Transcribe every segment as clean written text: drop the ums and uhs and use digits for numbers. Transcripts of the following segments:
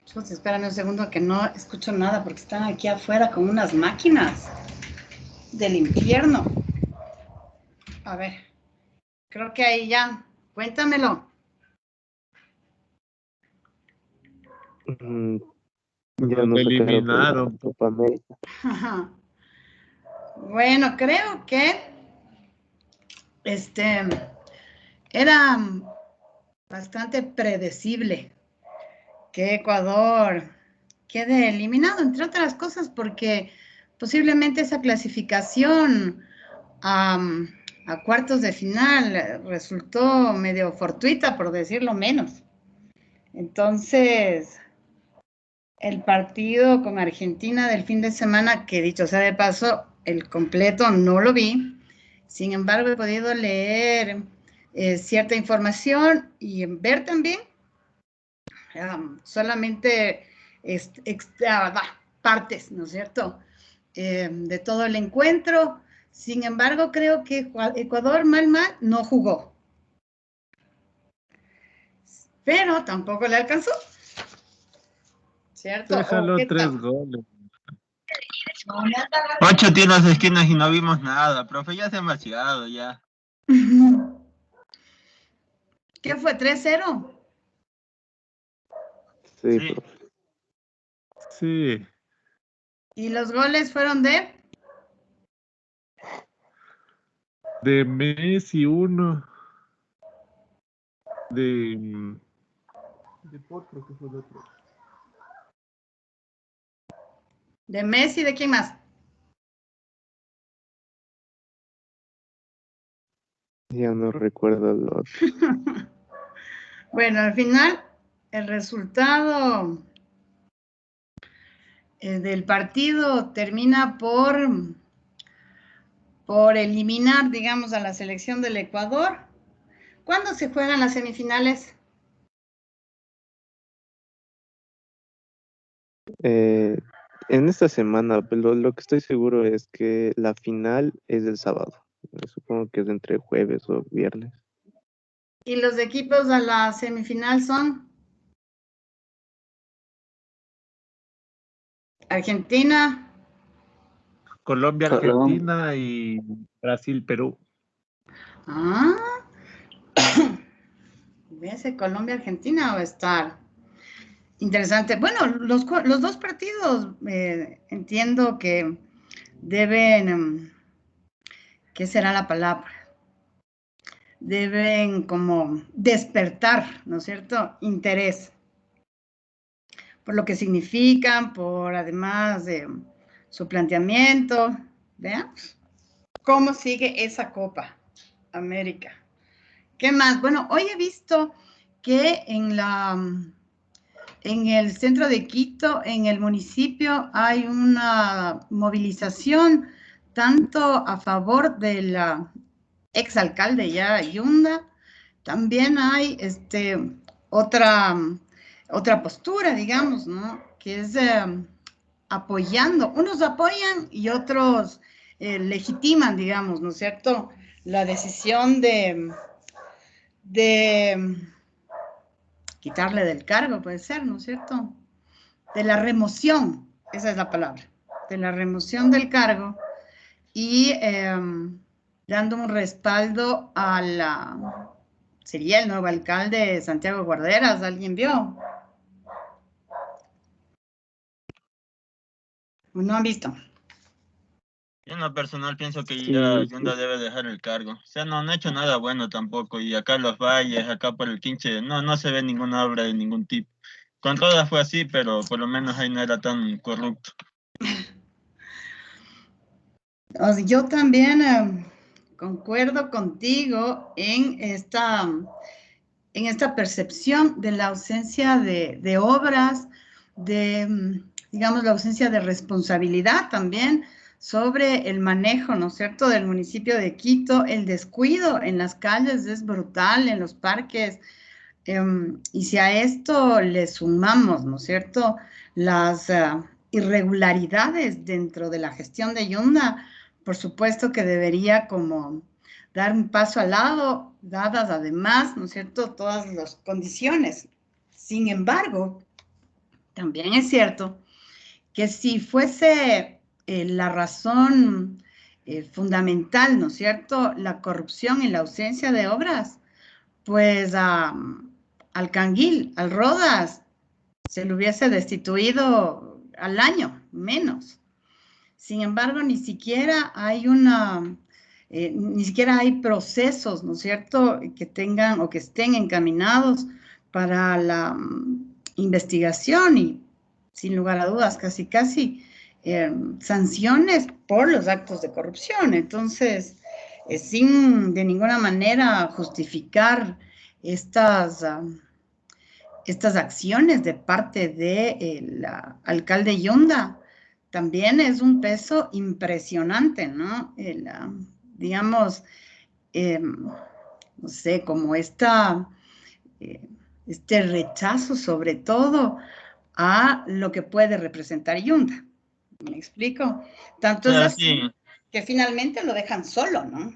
Chus, espérame un segundo que no escucho nada porque están aquí afuera con unas máquinas del infierno. A ver, creo que ahí ya. Cuéntamelo. Ya Nos nos sacaron de la eliminaron. Copa América. Bueno, creo que era bastante predecible que Ecuador quede eliminado, entre otras cosas, porque posiblemente esa clasificación a cuartos de final resultó medio fortuita, por decirlo menos. Entonces, el partido con Argentina del fin de semana, que dicho sea de paso, el completo no lo vi. Sin embargo, he podido leer cierta información y ver también solamente partes, ¿no es cierto?, de todo el encuentro. Sin embargo, creo que Ecuador mal no jugó, pero tampoco le alcanzó, ¿cierto? Déjalo 3 goles. Ocho tiros de esquinas y no vimos nada, profe, ya es demasiado, ya. ¿Qué fue? ¿3-0? Sí, Sí. profe. Sí. ¿Y los goles fueron de? De Messi uno. De Potro, ¿qué fue el otro? ¿De Messi? ¿De quién más? Ya no recuerdo el otro. Bueno, al final, el resultado del partido termina por eliminar, digamos, a la selección del Ecuador. ¿Cuándo se juegan las semifinales? En esta semana, pero lo que estoy seguro es que la final es el sábado. Supongo que es entre jueves o viernes. ¿Y los equipos a la semifinal son? Argentina. Colombia, Argentina y Brasil, Perú. Ese Colombia-Argentina va a estar interesante. Bueno, los dos partidos entiendo que deben, ¿qué será la palabra? Deben como despertar, ¿no es cierto?, interés por lo que significan, por además de su planteamiento. Veamos cómo sigue esa Copa América. ¿Qué más? Bueno, hoy he visto que en el centro de Quito, en el municipio, hay una movilización tanto a favor del exalcalde ya Yunda, también hay otra postura, digamos, ¿no?, que es apoyando. Unos apoyan y otros legitiman, digamos, ¿no es cierto?, la decisión de quitarle del cargo, puede ser, ¿no es cierto?, de la remoción, esa es la palabra, de la remoción del cargo y dando un respaldo sería el nuevo alcalde Santiago Guarderas. ¿Alguien vio? ¿No han visto? Yo en lo personal pienso que Sí, ya sí. Yunda debe dejar el cargo. O sea, no han hecho nada bueno tampoco. Y acá los valles, acá por el Quinche, no se ve ninguna obra de ningún tipo. Con todas fue así, pero por lo menos ahí no era tan corrupto. Yo también concuerdo contigo en esta percepción de la ausencia de obras, digamos, la ausencia de responsabilidad también sobre el manejo, ¿no es cierto?, del municipio de Quito. El descuido en las calles es brutal, en los parques, y si a esto le sumamos, ¿no es cierto?, las irregularidades dentro de la gestión de Yunda, por supuesto que debería como dar un paso al lado, dadas además, ¿no es cierto?, todas las condiciones. Sin embargo, También es cierto que si fuese la razón fundamental, ¿no es cierto?, la corrupción y la ausencia de obras, pues al Canguil, al Rodas, se le hubiese destituido al año, menos. Sin embargo, ni siquiera hay ni siquiera hay procesos, ¿no es cierto?, que tengan o que estén encaminados para la investigación y, sin lugar a dudas, casi sanciones por los actos de corrupción. Entonces, sin de ninguna manera justificar estas acciones de parte del alcalde Yunda, también es un peso impresionante, ¿no? Digamos, no sé, como este rechazo sobre todo a lo que puede representar Yunda. ¿Me explico? Tanto es así sí. que finalmente lo dejan solo, ¿no?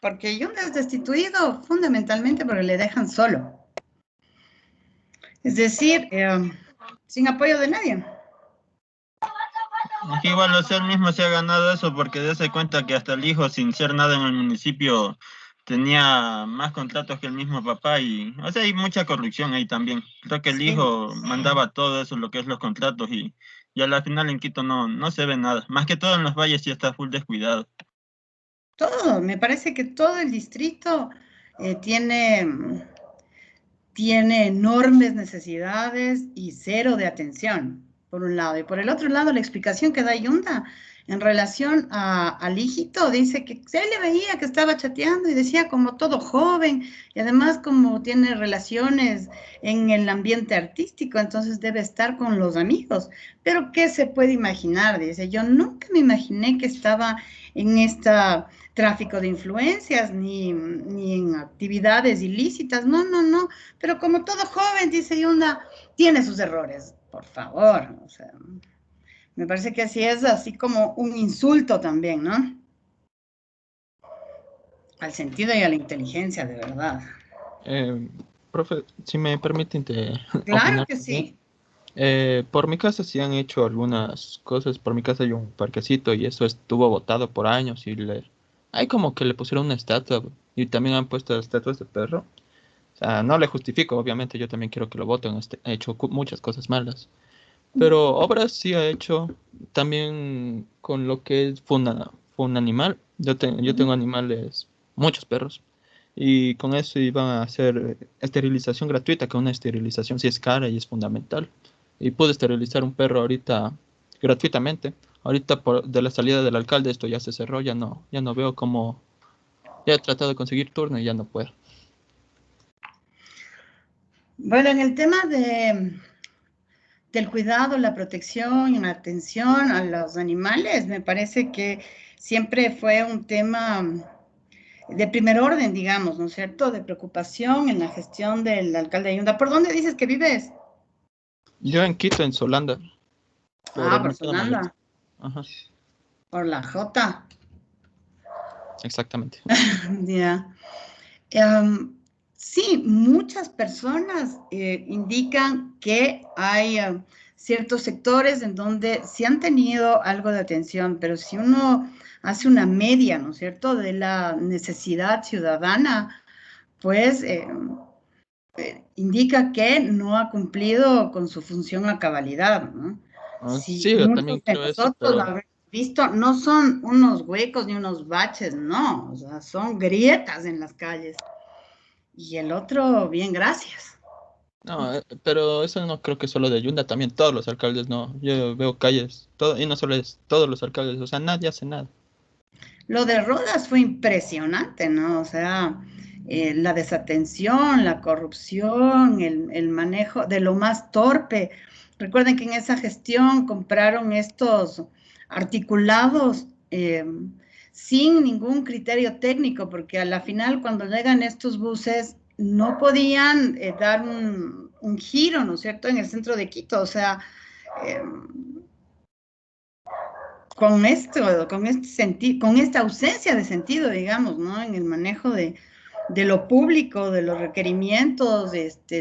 Porque Yunda es destituido fundamentalmente porque le dejan solo. Es decir, sin apoyo de nadie. Es que igual, o sea, él mismo se ha ganado eso porque dése cuenta que hasta el hijo, sin ser nada en el municipio, tenía más contratos que el mismo papá y, o sea, hay mucha corrupción ahí también. Creo que el Sí. hijo mandaba todo eso, lo que es los contratos y a la final en Quito no se ve nada. Más que todo en los valles sí está full descuidado. Todo, me parece que todo el distrito tiene enormes necesidades y cero de atención, por un lado. Y por el otro lado, la explicación que da Yunda en relación al hijito, dice que él le veía que estaba chateando y decía como todo joven, y además como tiene relaciones en el ambiente artístico, entonces debe estar con los amigos. Pero ¿qué se puede imaginar? Dice, yo nunca me imaginé que estaba en esta tráfico de influencias, ni en actividades ilícitas, no, pero como todo joven, dice Yunda, tiene sus errores, por favor, o sea, me parece que así es, así como un insulto también, ¿no? Al sentido y a la inteligencia, de verdad. Profe, si me permite Claro opinar que también. sí. Por mi casa sí han hecho algunas cosas. Por mi casa hay un parquecito y eso estuvo botado por años hay como que le pusieron una estatua y también han puesto estatuas de perro. O sea, no le justifico, obviamente yo también quiero que lo voten. Ha hecho muchas cosas malas. Pero obras sí ha hecho también con lo que es fue un animal. Yo tengo animales, muchos perros. Y con eso iban a hacer esterilización gratuita, que una esterilización sí es cara y es fundamental. Y pude esterilizar un perro ahorita gratuitamente. Ahorita de la salida del alcalde esto ya se cerró, ya no veo cómo. Ya he tratado de conseguir turno y ya no puedo. Bueno, en el tema del cuidado, la protección y la atención a los animales, me parece que siempre fue un tema de primer orden, digamos, ¿no es cierto?, de preocupación en la gestión del alcalde de Yunda. ¿Por dónde dices que vives? Yo en Quito, en Solanda, por el Por mercado mayor. Sonanda, Ajá, por la Jota. exactamente. Ya. Sí, muchas personas indican que hay ciertos sectores en donde sí han tenido algo de atención, pero si uno hace una media, ¿no es cierto?, de la necesidad ciudadana, pues indica que no ha cumplido con su función a cabalidad, ¿no? Si Sí, yo muchos también de creo eso, nosotros lo pero habremos visto, no son unos huecos ni unos baches, no, o sea, son grietas en las calles. Y el otro, bien, gracias. no, pero eso no creo que solo de Yunda, también todos los alcaldes no. Yo veo calles, todo, y no solo es todos los alcaldes, o sea, nadie hace nada. Lo de Rodas fue impresionante, ¿no? O sea, la desatención, la corrupción, el manejo de lo más torpe. Recuerden que en esa gestión compraron estos articulados sin ningún criterio técnico, porque a la final cuando llegan estos buses no podían dar un giro, ¿no es cierto?, en el centro de Quito. O sea, eh, con este sentido, con esta ausencia de sentido, digamos, ¿no?, en el manejo de de lo público, de los requerimientos,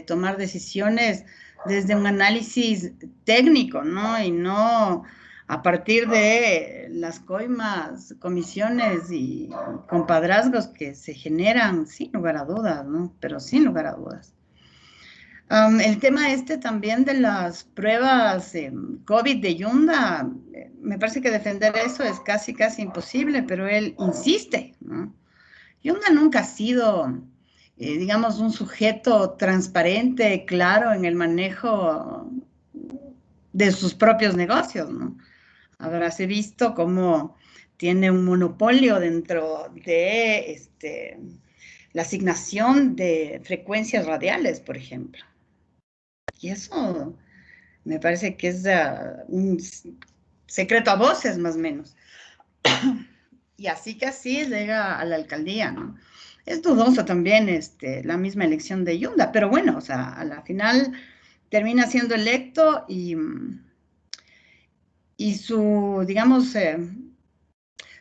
tomar decisiones desde un análisis técnico, ¿no? Y no a partir de las coimas, comisiones y compadrazgos que se generan, sin lugar a dudas, ¿no? Pero sin lugar a dudas. El tema también de las pruebas COVID de Yunda, me parece que defender eso es casi imposible, pero él insiste, ¿no? Yunda nunca ha sido, digamos, un sujeto transparente, claro en el manejo de sus propios negocios, ¿no? Habráse visto cómo tiene un monopolio dentro de la asignación de frecuencias radiales, por ejemplo. Y eso me parece que es un secreto a voces, más o menos. Y así que así llega a la alcaldía, ¿no? Es dudoso también la misma elección de Yunda, pero bueno, o sea, a la final termina siendo electo y su, digamos,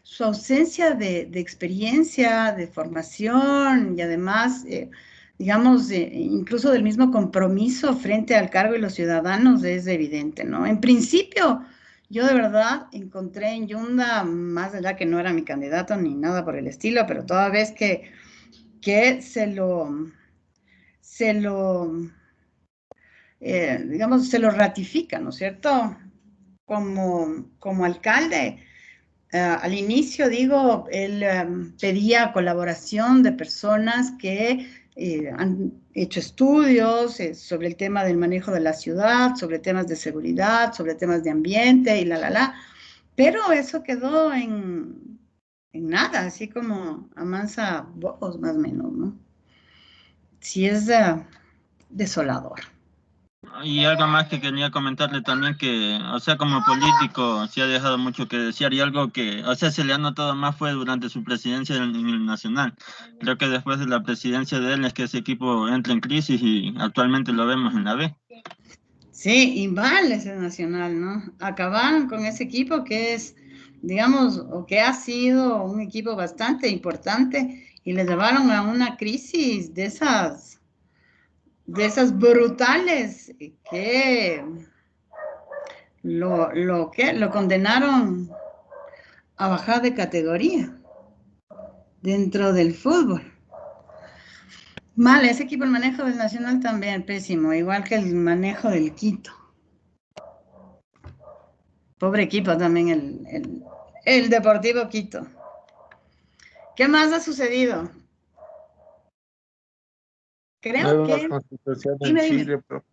su ausencia de experiencia, de formación y además, digamos, incluso del mismo compromiso frente al cargo y los ciudadanos es evidente, ¿no? En principio, yo de verdad encontré en Yunda, más allá que no era mi candidato ni nada por el estilo, pero toda vez que digamos, se lo ratifica, ¿no es cierto? Como alcalde. Al inicio, digo, él pedía colaboración de personas que han hecho estudios sobre el tema del manejo de la ciudad, sobre temas de seguridad, sobre temas de ambiente y pero eso quedó en nada, así como a mansa bojos más o menos, ¿no? Sí es desolador. Y algo más que quería comentarle también que, o sea, como político, sí ha dejado mucho que desear y algo que, o sea, se le ha notado más fue durante su presidencia en el Nacional. Creo que después de la presidencia de él es que ese equipo entra en crisis y actualmente lo vemos en la B. Sí, y mal ese Nacional, ¿no? Acabaron con ese equipo que es, digamos, o que ha sido un equipo bastante importante y le llevaron a una crisis de esas brutales que lo condenaron a bajar de categoría dentro del fútbol. Mal, ese equipo, el manejo del Nacional también pésimo, igual que el manejo del Quito. Pobre equipo también el Deportivo Quito. ¿Qué más ha sucedido? Creo Nueva que... constitución en Dime. Chile, bro.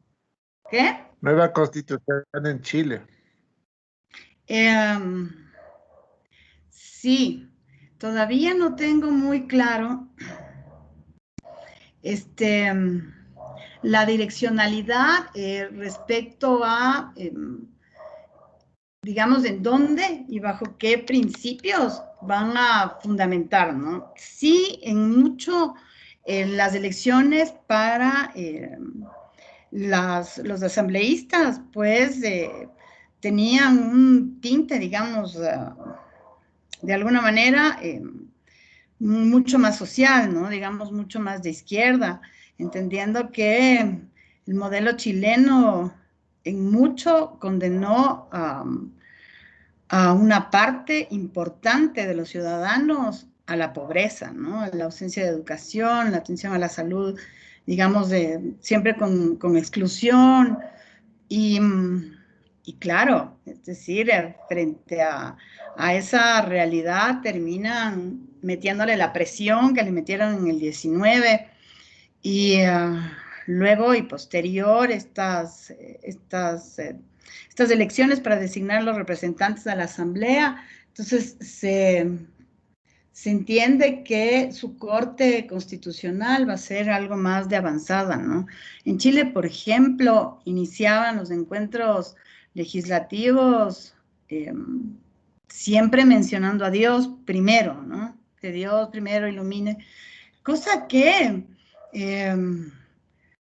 ¿Qué? Nueva constitución en Chile. Sí, todavía no tengo muy claro la direccionalidad respecto a, digamos, en dónde y bajo qué principios van a fundamentar, ¿no? Sí, en las elecciones para los asambleístas, pues, tenían un tinte, digamos, de alguna manera, mucho más social, ¿no? Digamos, mucho más de izquierda, entendiendo que el modelo chileno en mucho condenó a una parte importante de los ciudadanos a la pobreza, ¿no? A la ausencia de educación, la atención a la salud, digamos, siempre con exclusión y claro, es decir, frente a esa realidad terminan metiéndole la presión que le metieron en el 19 y luego y posterior estas elecciones para designar los representantes a la asamblea. Entonces se entiende que su corte constitucional va a ser algo más de avanzada, ¿no? En Chile, por ejemplo, iniciaban los encuentros legislativos siempre mencionando a Dios primero, ¿no? Que Dios primero ilumine, cosa que,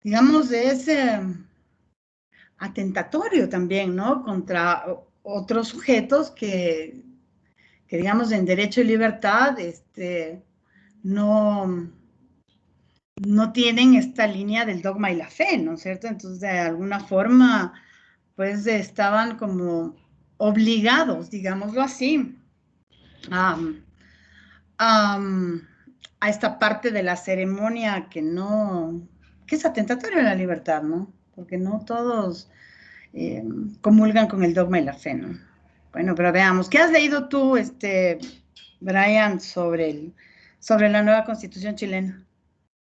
digamos, es atentatorio también, ¿no? Contra otros sujetos que digamos, en derecho y libertad, no no tienen esta línea del dogma y la fe, ¿no es cierto? Entonces, de alguna forma, pues estaban como obligados, digámoslo así, a, a, a esta parte de la ceremonia que es atentatoria a la libertad, ¿no? Porque no todos comulgan con el dogma y la fe, ¿no? Bueno, pero veamos, ¿qué has leído tú, Brian, sobre la nueva Constitución chilena?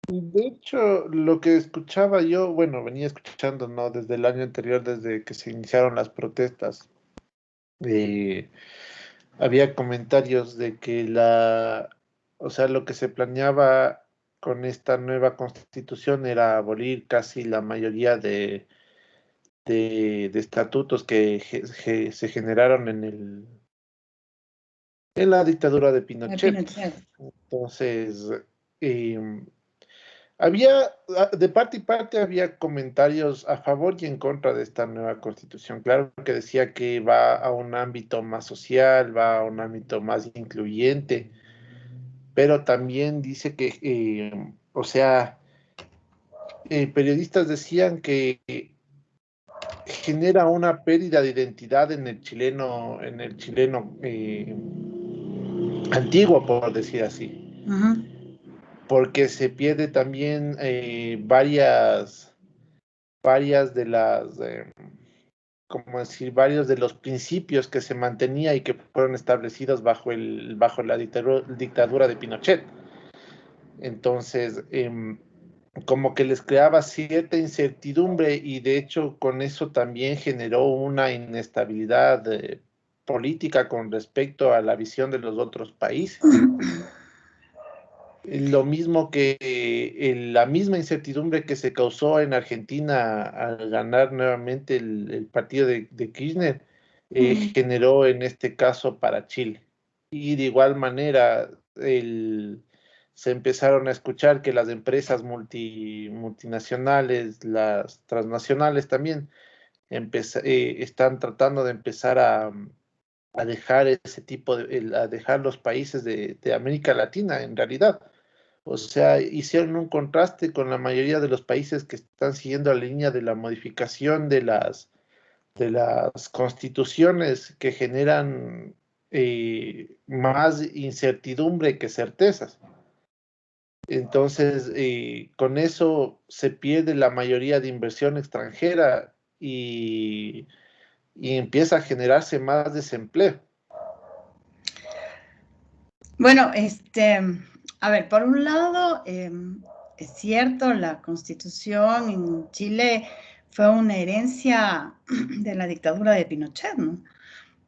De hecho, lo que escuchaba yo, bueno, venía escuchando, ¿no? Desde el año anterior, desde que se iniciaron las protestas, eh, había comentarios de que o sea, lo que se planeaba con esta nueva constitución era abolir casi la mayoría de estatutos que se generaron en la dictadura de Pinochet. Pinochet. Entonces, em, había, de parte y parte había comentarios a favor y en contra de esta nueva constitución. Claro que decía que va a un ámbito más social, va a un ámbito más incluyente, pero también dice que, o sea, periodistas decían que genera una pérdida de identidad en el chileno antiguo, por decir así, Uh-huh. porque se pierde también varias de las, como decir, varios de los principios que se mantenía y que fueron establecidos bajo la dictadura de Pinochet. Entonces, como que les creaba cierta incertidumbre y de hecho con eso también generó una inestabilidad política con respecto a la visión de los otros países. Lo mismo que la misma incertidumbre que se causó en Argentina al ganar nuevamente el partido de Kirchner, generó en este caso para Chile. Y de igual manera, se empezaron a escuchar que las empresas multinacionales, las transnacionales también, están tratando de empezar a dejar ese tipo a dejar los países de América Latina en realidad. O sea, hicieron un contraste con la mayoría de los países que están siguiendo la línea de la modificación de las constituciones que generan más incertidumbre que certezas. Entonces, con eso se pierde la mayoría de inversión extranjera y empieza a generarse más desempleo. Bueno, a ver, por un lado, es cierto, la Constitución en Chile fue una herencia de la dictadura de Pinochet, ¿no?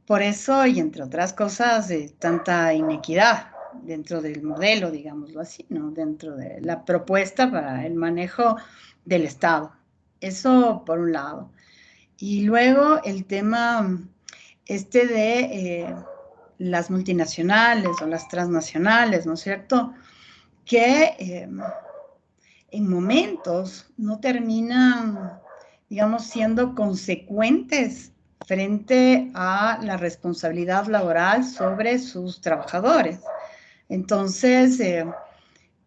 Por eso, y entre otras cosas, tanta inequidad dentro del modelo, digámoslo así, ¿no? Dentro de la propuesta para el manejo del Estado. Eso por un lado. Y luego el tema de las multinacionales o las transnacionales, ¿no es cierto? Que en momentos no terminan, digamos, siendo consecuentes frente a la responsabilidad laboral sobre sus trabajadores. Entonces,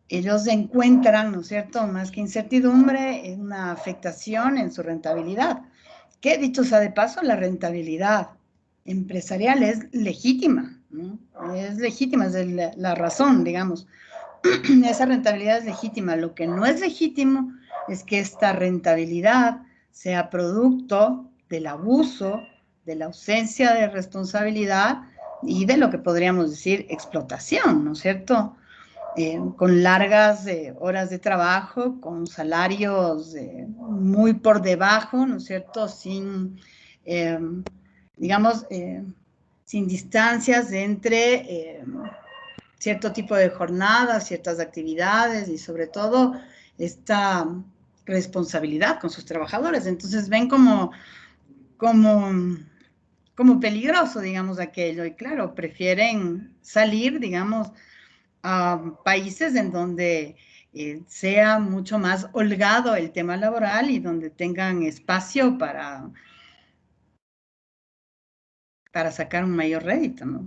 ellos encuentran, ¿no es cierto?, más que incertidumbre, una afectación en su rentabilidad. Que dicho sea de paso, la rentabilidad empresarial es legítima, ¿no? Es legítima, es la razón, digamos. Esa rentabilidad es legítima. Lo que no es legítimo es que esta rentabilidad sea producto del abuso, de la ausencia de responsabilidad y de lo que podríamos decir explotación, ¿no es cierto? Con largas horas de trabajo, con salarios muy por debajo, ¿no es cierto? Sin, digamos, sin distancias entre cierto tipo de jornadas, ciertas actividades y sobre todo esta responsabilidad con sus trabajadores. Entonces ven como peligroso, digamos, aquello. Y claro, prefieren salir, digamos, a países en donde sea mucho más holgado el tema laboral y donde tengan espacio para sacar un mayor rédito, ¿no?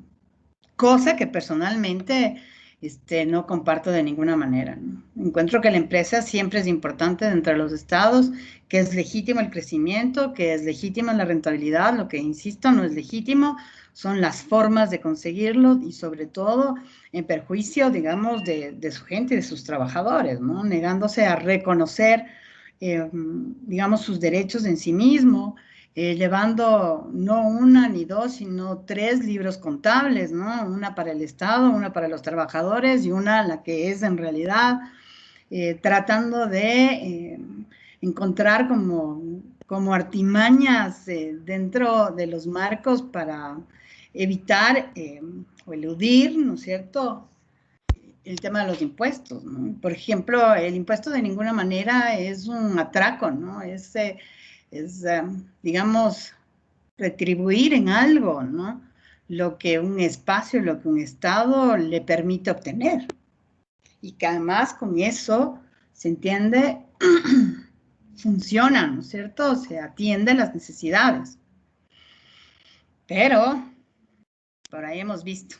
Cosa que personalmente no comparto de ninguna manera, ¿no? Encuentro que la empresa siempre es importante dentro de los estados, que es legítimo el crecimiento, que es legítima la rentabilidad. Lo que, insisto, no es legítimo son las formas de conseguirlo y sobre todo en perjuicio, digamos, de su gente y de sus trabajadores, ¿no? Negándose a reconocer, digamos, sus derechos en sí mismo, llevando no una ni dos, sino 3 libros contables, ¿no? Una para el Estado, una para los trabajadores y una la que es en realidad, tratando de encontrar como artimañas dentro de los marcos para evitar o eludir, ¿no es cierto?, el tema de los impuestos, ¿no? Por ejemplo, el impuesto de ninguna manera es un atraco, ¿no? Digamos, retribuir en algo, ¿no? Lo que un espacio, lo que un Estado le permite obtener. Y que además con eso, se entiende, funciona, ¿no es cierto? Se atienden las necesidades. Pero, por ahí hemos visto.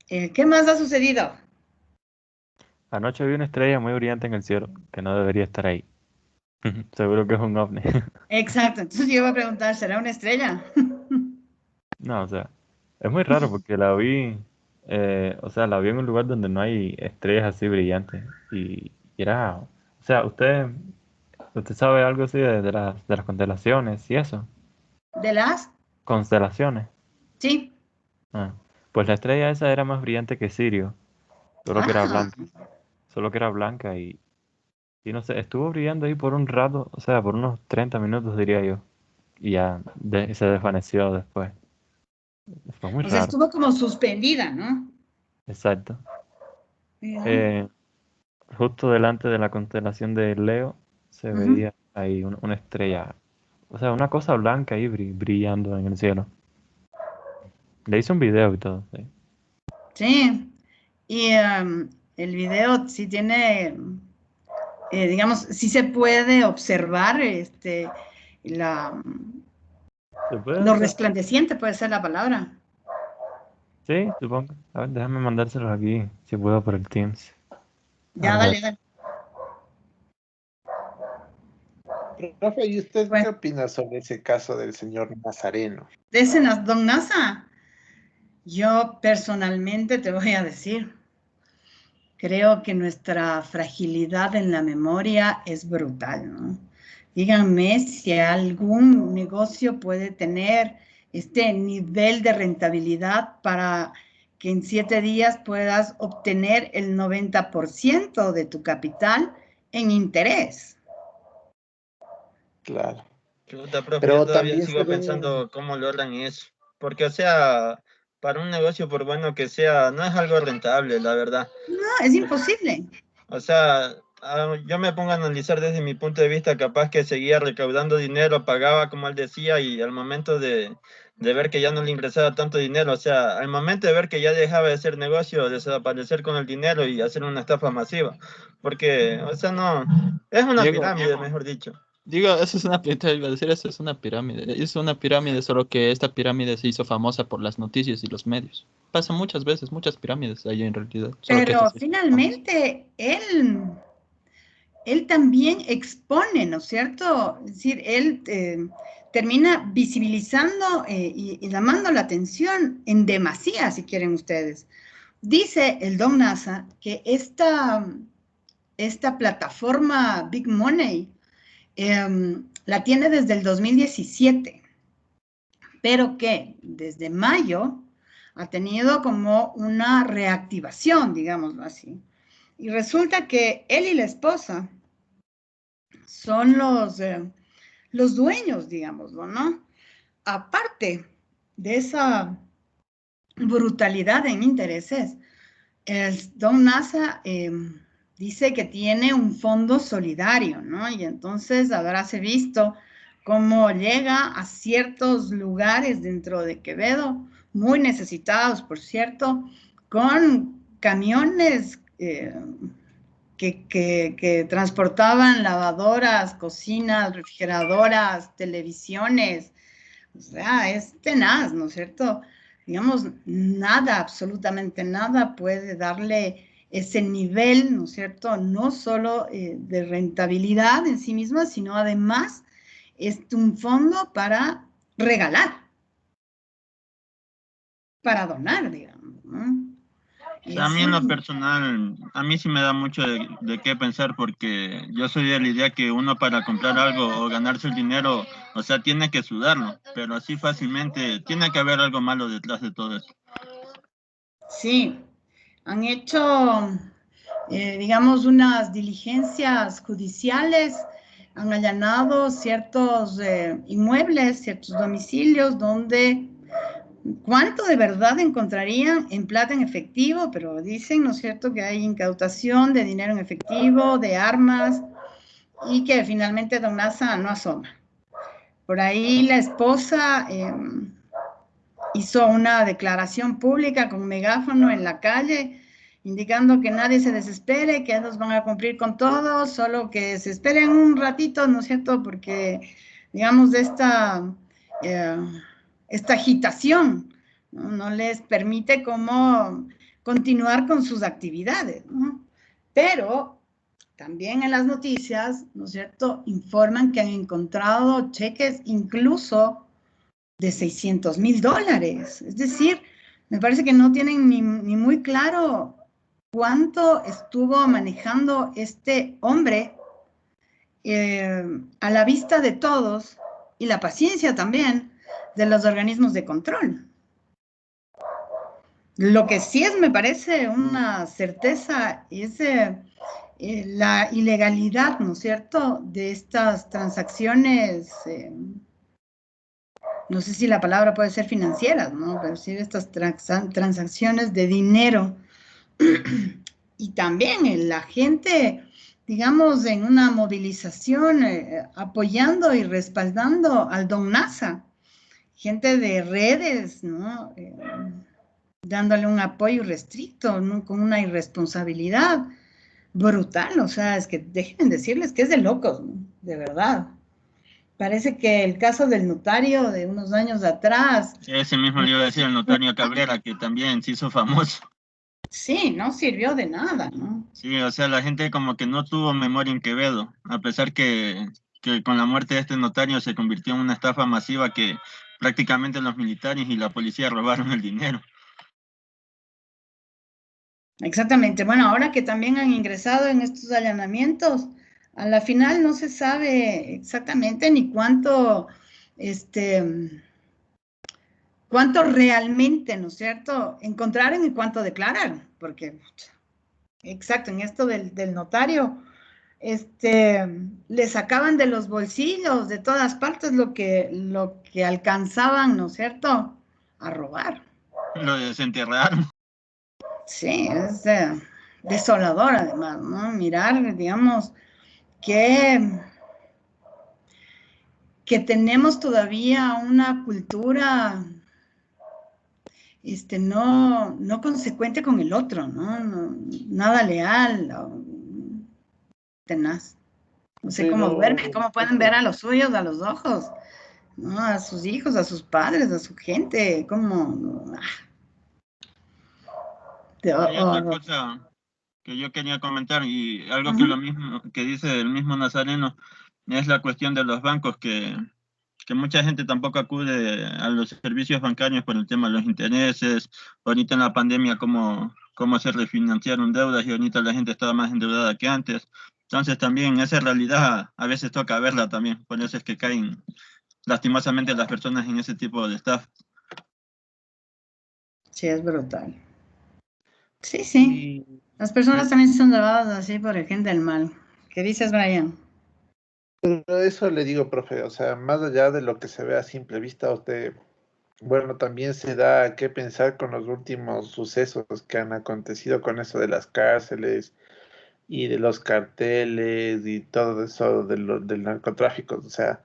¿Qué más ha sucedido? Anoche vi una estrella muy brillante en el cielo, que no debería estar ahí. Seguro que es un ovni. Exacto, entonces yo iba a preguntar, ¿será una estrella? No, o sea, es muy raro porque la vi, o sea, la vi en un lugar donde no hay estrellas así brillantes. Y era, o sea, usted sabe algo así de las constelaciones y eso. ¿De las? Constelaciones. Sí. Ah, pues la estrella esa era más brillante que Sirio, solo que era Ah, blanca. Solo que era blanca y no sé, estuvo brillando ahí por un rato, o sea, por unos 30 minutos diría yo. Y ya se desvaneció después. Fue muy o sea, raro. estuvo como suspendida, ¿no? Exacto. Ya. Eh, Justo delante de la constelación de Leo se Ujú. veía ahí una estrella, o sea, una cosa blanca ahí brillando en el cielo. Le hice un video y todo, sí. Sí, y el video sí tiene, digamos, sí se puede observar la, ¿Se puede lo hacer? resplandeciente, puede ser la palabra. Sí, supongo. A ver, déjame mandárselos aquí, si puedo, por el Teams. A Ya, ver. dale, dale. Rafa, ¿y usted qué Bueno, opina sobre ese caso del señor Nazareno? de ese Don NASA, yo personalmente te voy a decir, creo que nuestra fragilidad en la memoria es brutal, ¿no? Díganme si algún negocio puede tener este nivel de rentabilidad para que en 7 días puedas obtener el 90% de tu capital en interés. Claro. Chuta, profe, yo Pero todavía también se sigo ve, pensando cómo logran eso. Porque, o sea, para un negocio, por bueno que sea, no es algo rentable, la verdad. No, es imposible. O sea, yo me pongo a analizar desde mi punto de vista, capaz que seguía recaudando dinero, pagaba como él decía, y al momento de ver que ya no le ingresaba tanto dinero, o sea, al momento de ver que ya dejaba de hacer negocio, desaparecer con el dinero y hacer una estafa masiva. Porque, o sea, no, es una Diego, pirámide, mejor dicho. digo, eso es una, te iba a decir, eso es una pirámide. Es una pirámide, solo que esta pirámide se hizo famosa por las noticias y los medios. Pasa muchas veces, muchas pirámides hay en realidad, solo que esta Pero se hizo famosa. finalmente él también expone, ¿no es cierto? Es decir, él termina visibilizando y llamando la atención en demasía, si quieren ustedes. Dice el Don NASA que esta plataforma Big Money la tiene desde el 2017, pero que desde mayo ha tenido como una reactivación, digámoslo así. Y resulta que él y la esposa son los dueños, digámoslo, ¿no? Aparte de esa brutalidad en intereses, el Don NASA dice que tiene un fondo solidario, ¿no? Y entonces habráse visto cómo llega a ciertos lugares dentro de Quevedo, muy necesitados, por cierto, con camiones que transportaban lavadoras, cocinas, refrigeradoras, televisiones. O sea, es tenaz, ¿no es cierto? digamos, nada, absolutamente nada puede darle ese nivel, ¿no es cierto?, no solo de rentabilidad en sí misma, sino además es un fondo para regalar, para donar, digamos, ¿no? O sea, a mí en lo personal, a mí sí me da mucho de qué pensar porque yo soy de la idea que uno para comprar algo o ganarse el dinero, o sea, tiene que sudarlo, pero así fácilmente tiene que haber algo malo detrás de todo esto. Sí, han hecho, digamos, unas diligencias judiciales, han allanado ciertos inmuebles, ciertos domicilios donde ¿cuánto de verdad encontrarían en plata en efectivo? Pero dicen, ¿no es cierto?, que hay incautación de dinero en efectivo, de armas, y que finalmente Don Nasa no asoma. Por ahí la esposa hizo una declaración pública con megáfono en la calle, indicando que nadie se desespere, que ellos van a cumplir con todo, solo que se esperen un ratito, ¿no es cierto?, porque, digamos, de esta agitación, ¿no?, les permite como continuar con sus actividades, ¿no? Pero también en las noticias, ¿no es cierto?, informan que han encontrado cheques incluso de $600,000. Es decir, me parece que no tienen ni muy claro cuánto estuvo manejando este hombre a la vista de todos y la paciencia también de los organismos de control. Lo que sí me parece una certeza es la ilegalidad, ¿no es cierto?, de estas transacciones, no sé si la palabra puede ser financieras, ¿no?, pero sí de estas transacciones de dinero. Y también la gente, digamos, en una movilización apoyando y respaldando al Don Nasa, gente de redes, ¿no?, dándole un apoyo restricto, ¿no?, con una irresponsabilidad brutal. O sea, es que dejen decirles que es de locos, ¿no?, de verdad. Parece que el caso del notario de unos años atrás. Ese mismo le iba a decir el notario Cabrera, que también se hizo famoso. Sí, no sirvió de nada, ¿no? Sí, o sea, la gente como que no tuvo memoria en Quevedo, a pesar que con la muerte de este notario se convirtió en una estafa masiva que prácticamente los militares y la policía robaron el dinero. Exactamente. Bueno, ahora que también han ingresado en estos allanamientos, a la final no se sabe exactamente ni cuánto realmente, ¿no es cierto?, encontraron y cuánto declararon, porque, exacto, en esto del notario, le sacaban de los bolsillos, de todas partes, lo que alcanzaban, ¿no es cierto?, a robar. Lo desenterraron. Sí, es desolador además, ¿no? Mirar, digamos, que tenemos todavía una cultura no consecuente con el otro, ¿no? Nada leal, tenaz. No sé cómo duermen, cómo pueden ver a los suyos, a los ojos, ¿no?, a sus hijos, a sus padres, a su gente, cómo. Hay otra cosa que yo quería comentar y algo que lo mismo que dice el mismo Nazareno es la cuestión de los bancos que mucha gente tampoco acude a los servicios bancarios por el tema de los intereses. Ahorita en la pandemia cómo se refinanciaron deudas y ahorita la gente estaba más endeudada que antes. Entonces también esa realidad a veces toca verla también, por eso es que caen lastimosamente las personas en ese tipo de estafas. Sí, es brutal. Sí, sí. Las personas también son llevadas así por el gente del mal. ¿Qué dices, Brian? Pero eso le digo, profe, o sea, más allá de lo que se ve a simple vista, usted, bueno, también se da que pensar con los últimos sucesos que han acontecido con eso de las cárceles y de los carteles y todo eso del narcotráfico. O sea,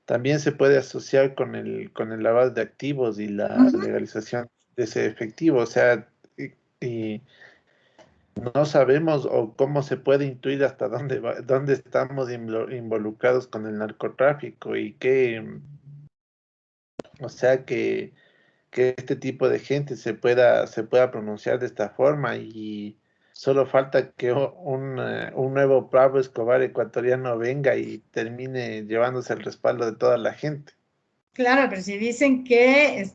también se puede asociar con el lavado de activos y la legalización de ese efectivo. O sea, y no sabemos o cómo se puede intuir hasta dónde estamos involucrados con el narcotráfico y que, o sea, que que este tipo de gente se pueda pronunciar de esta forma y solo falta que un nuevo Pablo Escobar ecuatoriano venga y termine llevándose el respaldo de toda la gente. Claro, pero si dicen que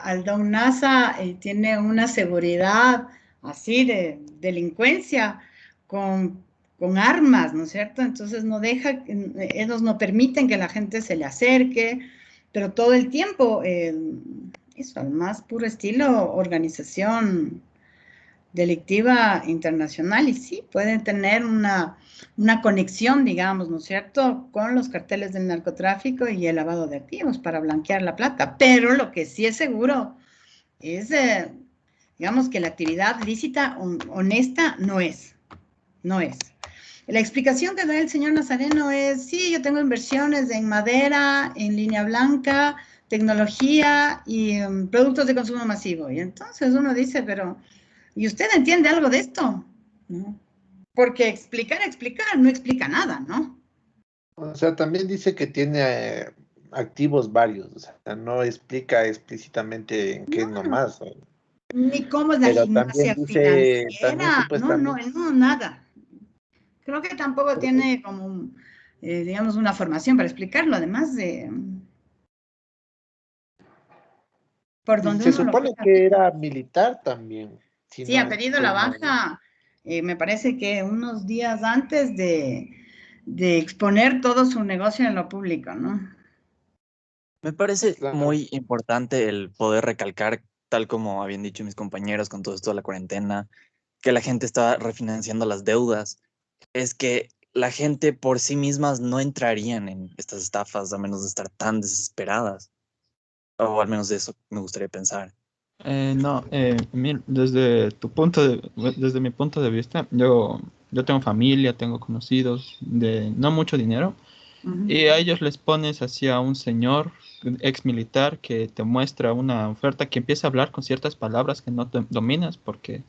Aldo Nasa tiene una seguridad así de delincuencia con armas, ¿no es cierto? Entonces no deja, ellos no permiten que la gente se le acerque, pero todo el tiempo, eso, al más puro estilo, organización delictiva internacional, y sí, pueden tener una conexión, digamos, ¿no es cierto?, con los carteles del narcotráfico y el lavado de activos para blanquear la plata. Pero lo que sí es seguro es, digamos, que la actividad lícita, honesta, no es. La explicación que da el señor Nazareno es, sí, yo tengo inversiones en madera, en línea blanca, tecnología y productos de consumo masivo. Y entonces uno dice, pero ¿y usted entiende algo de esto? ¿No? Porque explicar, no explica nada, ¿no? O sea, también dice que tiene activos varios, o sea, no explica explícitamente en qué No, nomás. ni cómo es la Pero también gimnasia dice, también financiera, supuestamente, no, nada. Creo que tampoco tiene como, digamos, una formación para explicarlo, además de por y donde se uno lo supone pueda que ver. era militar también, si Sí, ha no pedido la estoy mal. baja, me parece que unos días antes de exponer todo su negocio en lo público, ¿no? Me parece Claro. muy importante el poder recalcar, tal como habían dicho mis compañeros con todo esto de la cuarentena, que la gente está refinanciando las deudas. Es que la gente por sí mismas no entrarían en estas estafas a menos de estar tan desesperadas. O al menos de eso me gustaría pensar. No, desde mi punto de vista, yo tengo familia, tengo conocidos de no mucho dinero, Ujú. y a ellos les pones hacia un señor ex militar que te muestra una oferta, que empieza a hablar con ciertas palabras que no dominas, porque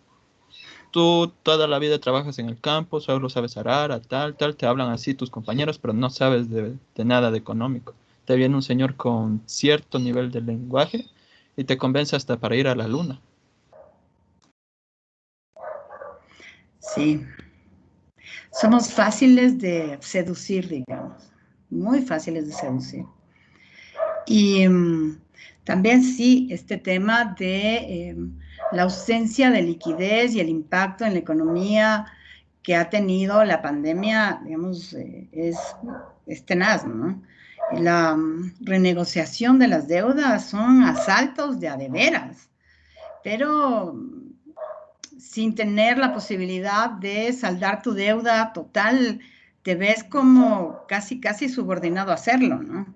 tú toda la vida trabajas en el campo, solo sabes arar, a tal, te hablan así tus compañeros, pero no sabes de nada de económico. Te viene un señor con cierto nivel de lenguaje y te convence hasta para ir a la luna. Sí, somos fáciles de seducir, digamos, muy fáciles de seducir. Y también sí, este tema de la ausencia de liquidez y el impacto en la economía que ha tenido la pandemia, digamos, es tenaz, ¿no? La renegociación de las deudas son asaltos de veras, pero sin tener la posibilidad de saldar tu deuda total, te ves como casi subordinado a hacerlo, ¿no?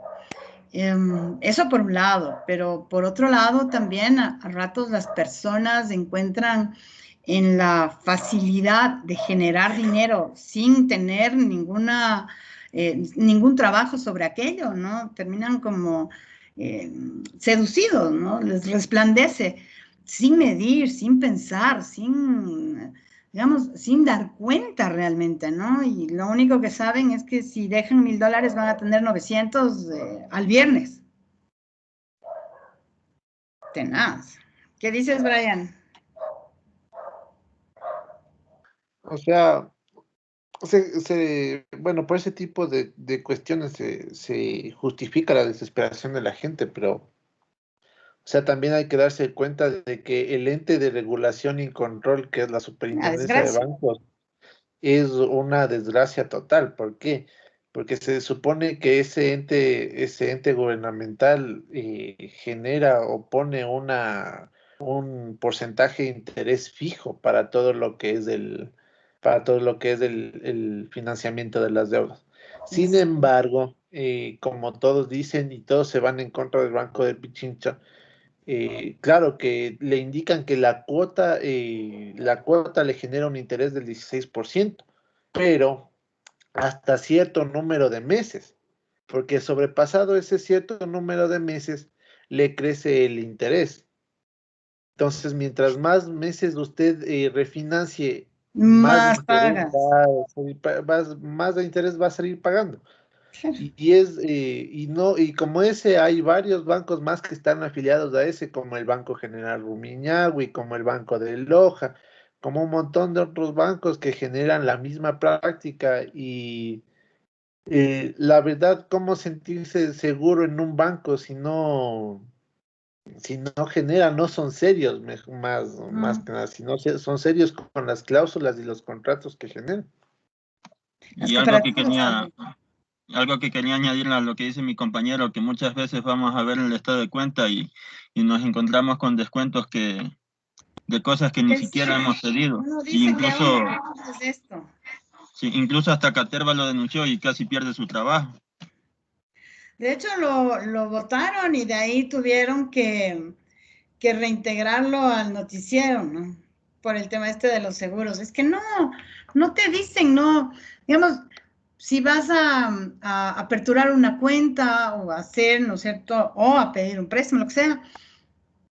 Eso por un lado, pero por otro lado también a ratos las personas encuentran en la facilidad de generar dinero sin tener ningún trabajo sobre aquello, ¿no? Terminan como seducidos, ¿no? Les resplandece sin medir, sin pensar, digamos, sin dar cuenta realmente, ¿no? Y lo único que saben es que si dejan $1,000 van a tener 900 al viernes. Tenaz. ¿Qué dices, Brian? O sea, bueno, por ese tipo de cuestiones se justifica la desesperación de la gente, pero, o sea, también hay que darse cuenta de que el ente de regulación y control, que es la Una Superintendencia de desgracia. Bancos, es una desgracia total. ¿Por qué? Porque se supone que ese ente gubernamental genera o pone un porcentaje de interés fijo para todo lo que es el financiamiento de las deudas. Sin embargo, como todos dicen y todos se van en contra del Banco de Pichincha, claro que le indican que la cuota le genera un interés del 16%, pero hasta cierto número de meses, porque sobrepasado ese cierto número de meses le crece el interés. Entonces, mientras más meses usted refinancie, más Más interés pagas. más de interés va a salir pagando. Y como ese hay varios bancos más que están afiliados a ese, como el Banco General Rumiñahui, como el Banco de Loja, como un montón de otros bancos que generan la misma práctica y la verdad, ¿cómo sentirse seguro en un banco si no genera, no son serios, más que nada, si no son serios con las cláusulas y los contratos que generan? Las Y cooperativas también. algo que quería añadir a lo que dice mi compañero, que muchas veces vamos a ver el estado de cuenta y nos encontramos con descuentos de cosas que ni Sí, siquiera hemos pedido. uno Y dice que incluso, aún no es esto. sí, incluso hasta Caterva lo denunció y casi pierde su trabajo. De hecho, lo votaron y de ahí tuvieron que reintegrarlo al noticiero, ¿no? Por el tema este de los seguros. Es que no te dicen, no, digamos, si vas a aperturar una cuenta o a hacer, ¿no es cierto? O a pedir un préstamo, lo que sea,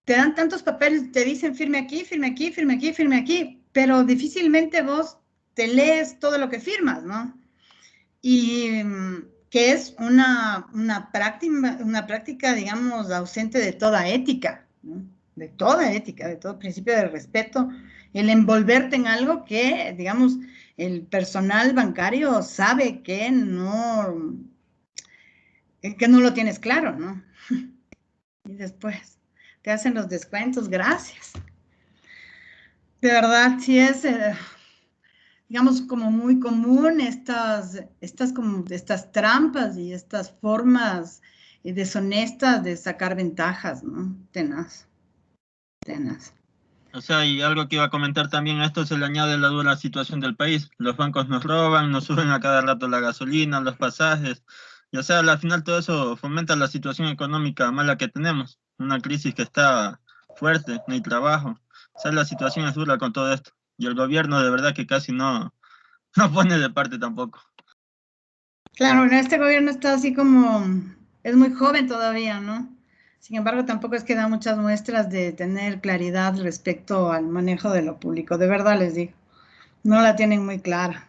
te dan tantos papeles, te dicen firme aquí, firme aquí, firme aquí, firme aquí, pero difícilmente vos te lees todo lo que firmas, ¿no? Y que es una práctica, digamos, ausente de toda ética, ¿no? De toda ética, de todo principio de respeto, el envolverte en algo que, digamos, el personal bancario sabe que no lo tienes claro, ¿no? Y después te hacen los descuentos, gracias. De verdad, sí es, digamos, como muy común estas trampas y estas formas deshonestas de sacar ventajas, ¿no? Tenaz. O sea, y algo que iba a comentar también a esto se le añade la dura situación del país. Los bancos nos roban, nos suben a cada rato la gasolina, los pasajes. Y o sea, al final todo eso fomenta la situación económica mala que tenemos. Una crisis que está fuerte, no hay trabajo. O sea, la situación es dura con todo esto. Y el gobierno de verdad que casi no pone de parte tampoco. Claro, este gobierno está así como, es muy joven todavía, ¿no? Sin embargo, tampoco es que da muchas muestras de tener claridad respecto al manejo de lo público. De verdad les digo, no la tienen muy clara.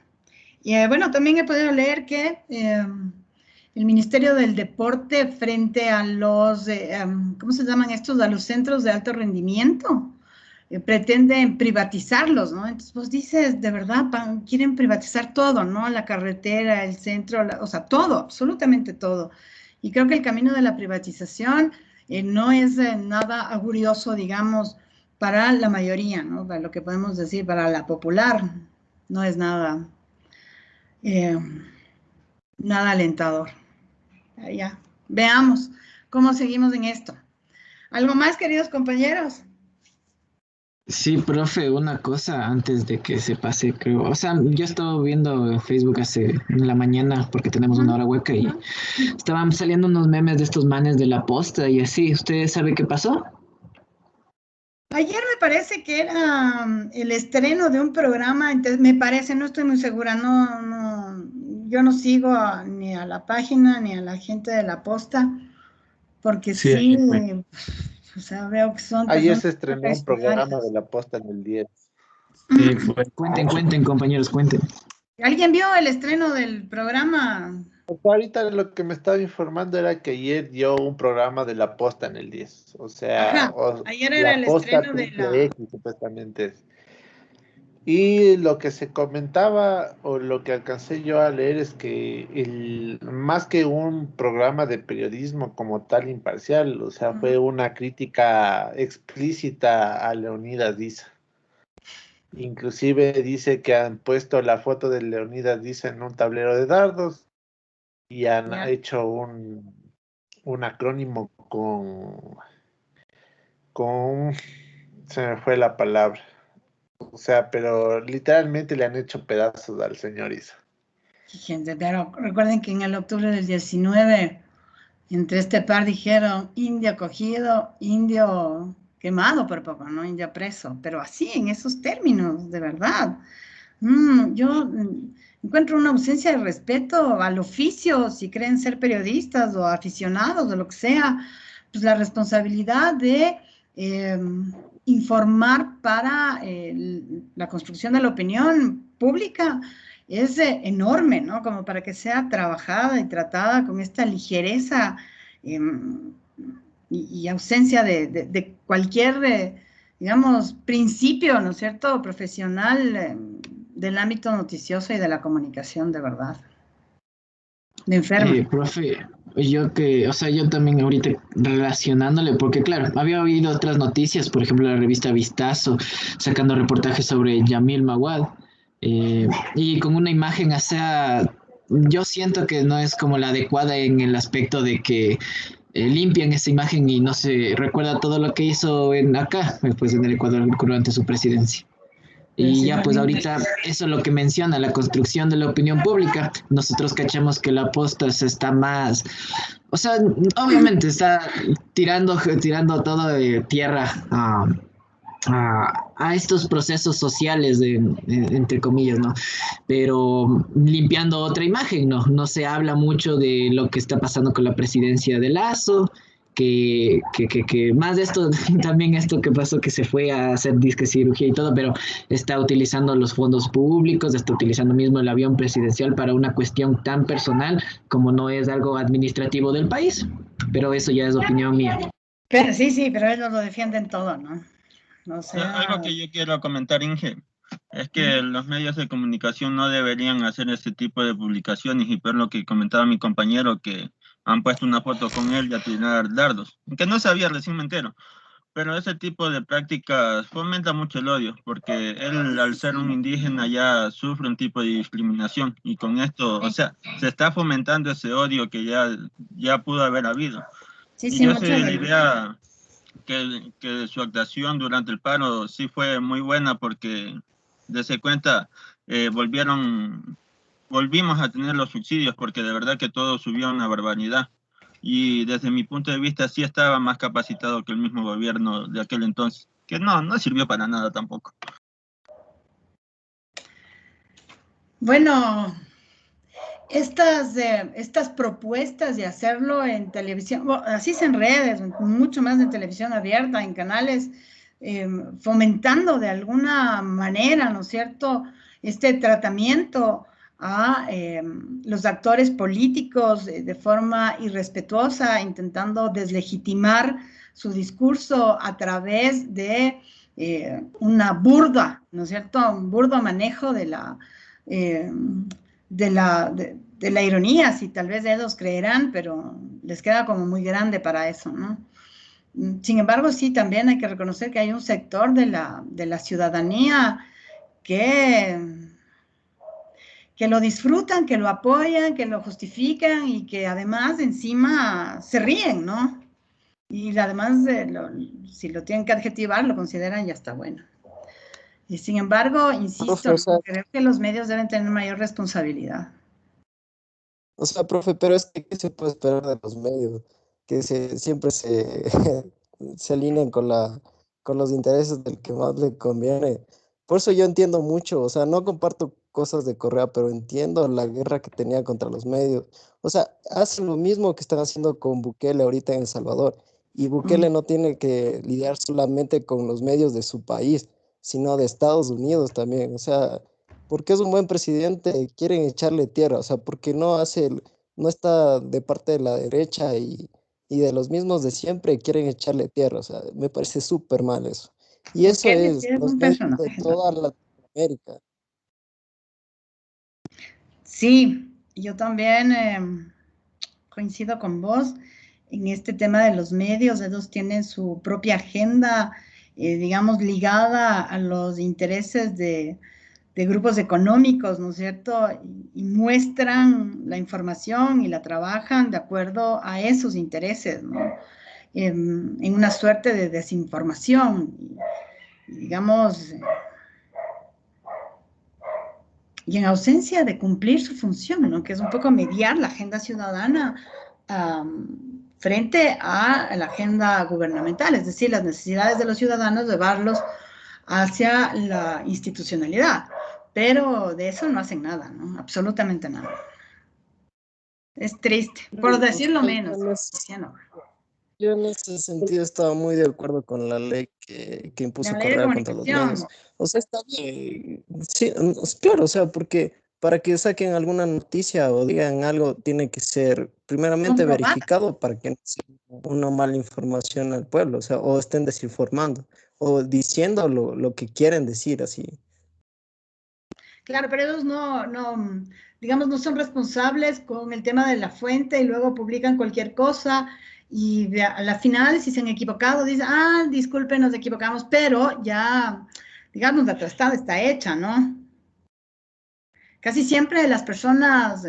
Y bueno, también he podido leer que el Ministerio del Deporte frente a los, ¿cómo se llaman estos? A los centros de alto rendimiento, pretenden privatizarlos, ¿no? Entonces vos dices, de verdad, quieren privatizar todo, ¿no? La carretera, el centro, o sea, todo, absolutamente todo. Y creo que el camino de la privatización no es nada augurioso, digamos, para la mayoría, ¿no? Para lo que podemos decir, para la popular, no es nada alentador. Ya, veamos cómo seguimos en esto. ¿Algo más, queridos compañeros? Sí, profe, una cosa antes de que se pase, creo. O sea, yo estaba viendo en Facebook en la mañana porque tenemos una hora hueca y estaban saliendo unos memes de estos manes de la posta y así. ¿Usted sabe qué pasó? Ayer me parece que era el estreno de un programa, entonces me parece, no estoy muy segura, yo no sigo ni a la página ni a la gente de la posta, porque Sí, sí, aquí fue. o sea, veo que son Ayer personas se estrenó un programa de la posta en el 10. Sí, fue. Cuenten, compañeros, cuenten. ¿Alguien vio el estreno del programa? Ahorita lo que me estaba informando era que ayer dio un programa de la posta en el 10. O sea, Ajá, ayer era la el posta estreno de triple la... X supuestamente es. Y lo que se comentaba o lo que alcancé yo a leer es que más que un programa de periodismo como tal imparcial, o sea, fue una crítica explícita a Leonidas Diza. Inclusive dice que han puesto la foto de Leonidas Diza en un tablero de dardos y han Ya. hecho un acrónimo con, se me fue la palabra. O sea, pero literalmente le han hecho pedazos al señor Isa. Gente, pero recuerden que en el octubre del 19, entre este par dijeron indio cogido, indio quemado por poco, ¿no? Indio preso, pero así, en esos términos, de verdad. Yo encuentro una ausencia de respeto al oficio, si creen ser periodistas o aficionados o lo que sea, pues la responsabilidad de informar para la construcción de la opinión pública es enorme, ¿no? Como para que sea trabajada y tratada con esta ligereza y ausencia de cualquier, digamos, principio, ¿no es cierto?, profesional del ámbito noticioso y de la comunicación de verdad. De enferma. Profe, o sea, yo también ahorita relacionándole, porque claro, había oído otras noticias, por ejemplo, la revista Vistazo, sacando reportajes sobre Yamil Mawad, y con una imagen, o sea, yo siento que no es como la adecuada en el aspecto de que limpian esa imagen y no se recuerda todo lo que hizo pues en el Ecuador durante su presidencia. Y ya pues ahorita eso es lo que menciona, la construcción de la opinión pública. Nosotros cachamos que la posta se está más, o sea, obviamente está tirando todo de tierra a estos procesos sociales, entre comillas, ¿no? Pero limpiando otra imagen, ¿no? No se habla mucho de lo que está pasando con la presidencia de Lazo, que más de esto, también esto que pasó, que se fue a hacer disque cirugía y todo, pero está utilizando los fondos públicos, está utilizando mismo el avión presidencial para una cuestión tan personal como no es algo administrativo del país, pero eso ya es opinión mía. Pero sí, pero ellos lo defienden todo, ¿no? O sea... Algo que yo quiero comentar, Inge, es que los medios de comunicación no deberían hacer este tipo de publicaciones, y por lo que comentaba mi compañero, que han puesto una foto con él y a tirar dardos, que no sabía, recién me entero, pero ese tipo de prácticas fomenta mucho el odio, porque él, al ser un indígena, ya sufre un tipo de discriminación, y con esto, o sea, se está fomentando ese odio que ya pudo haber habido. Y yo soy de la idea que su actuación durante el paro sí fue muy buena, porque desde cuenta volvimos a tener los subsidios, porque de verdad que todo subió a una barbaridad. Y desde mi punto de vista sí estaba más capacitado que el mismo gobierno de aquel entonces, que no sirvió para nada tampoco. Bueno, estas propuestas de hacerlo en televisión, bueno, así es en redes, mucho más en televisión abierta, en canales, fomentando de alguna manera, ¿no es cierto?, este tratamiento a los actores políticos de forma irrespetuosa, intentando deslegitimar su discurso a través de una burda, ¿no es cierto?, un burdo manejo de la ironía, si tal vez ellos creerán, pero les queda como muy grande para eso, ¿no? Sin embargo, sí, también hay que reconocer que hay un sector de la ciudadanía que lo disfrutan, que lo apoyan, que lo justifican y que además encima se ríen, ¿no? Y además, si lo tienen que adjetivar, lo consideran ya está bueno. Y sin embargo, insisto, Profe, o sea, creo que los medios deben tener mayor responsabilidad. o sea, profe, pero es que ¿qué se puede esperar de los medios? Que siempre se alinean con los intereses del que más le conviene. Por eso yo entiendo mucho, o sea, no comparto cosas de Correa, pero entiendo la guerra que tenía contra los medios. O sea, hacen lo mismo que están haciendo con Bukele ahorita en El Salvador. Y Bukele no tiene que lidiar solamente con los medios de su país, sino de Estados Unidos también. O sea, porque es un buen presidente, quieren echarle tierra, o sea, porque no está de parte de la derecha y de los mismos de siempre quieren echarle tierra, o sea, me parece súper mal eso. Y eso Porque él es es los un medios de personaje. toda Latinoamérica. Sí, yo también coincido con vos en este tema de los medios. Ellos tienen su propia agenda, digamos, ligada a los intereses de grupos económicos, ¿no es cierto? Y muestran la información y la trabajan de acuerdo a esos intereses, ¿no? En una suerte de desinformación, digamos, y en ausencia de cumplir su función, ¿no?, que es un poco mediar la agenda ciudadana frente a la agenda gubernamental, es decir, las necesidades de los ciudadanos, llevarlos hacia la institucionalidad. Pero de eso no hacen nada, ¿no? Absolutamente nada. Es triste, por decirlo menos. Yo en ese sentido estaba muy de acuerdo con la ley que impuso La ley de Correa contra los comunicación. medios. O sea, está bien. Sí, claro, o sea, porque para que saquen alguna noticia o digan algo, tiene que ser primeramente Comprobada. verificado para que no sea una mala información al pueblo, o sea, o estén desinformando, o diciendo lo que quieren decir, así. Claro, pero ellos digamos, no son responsables con el tema de la fuente y luego publican cualquier cosa y a la final, si se han equivocado, dicen, disculpen, nos equivocamos, pero ya, digamos, la trastada está hecha, ¿no? Casi siempre las personas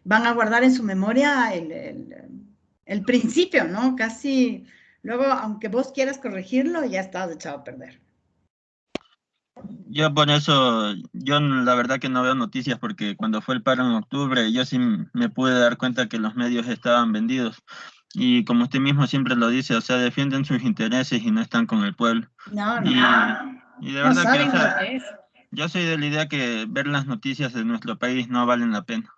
van a guardar en su memoria el principio, ¿no? Casi, luego, aunque vos quieras corregirlo, ya estás echado a perder. Yo por eso, la verdad que no veo noticias porque cuando fue el paro en octubre, yo sí me pude dar cuenta que los medios estaban vendidos. Y como usted mismo siempre lo dice, o sea, defienden sus intereses y no están con el pueblo. No, Y, no, y de no verdad que, o saben sea, lo que es. yo soy de la idea que ver las noticias de nuestro país no valen la pena.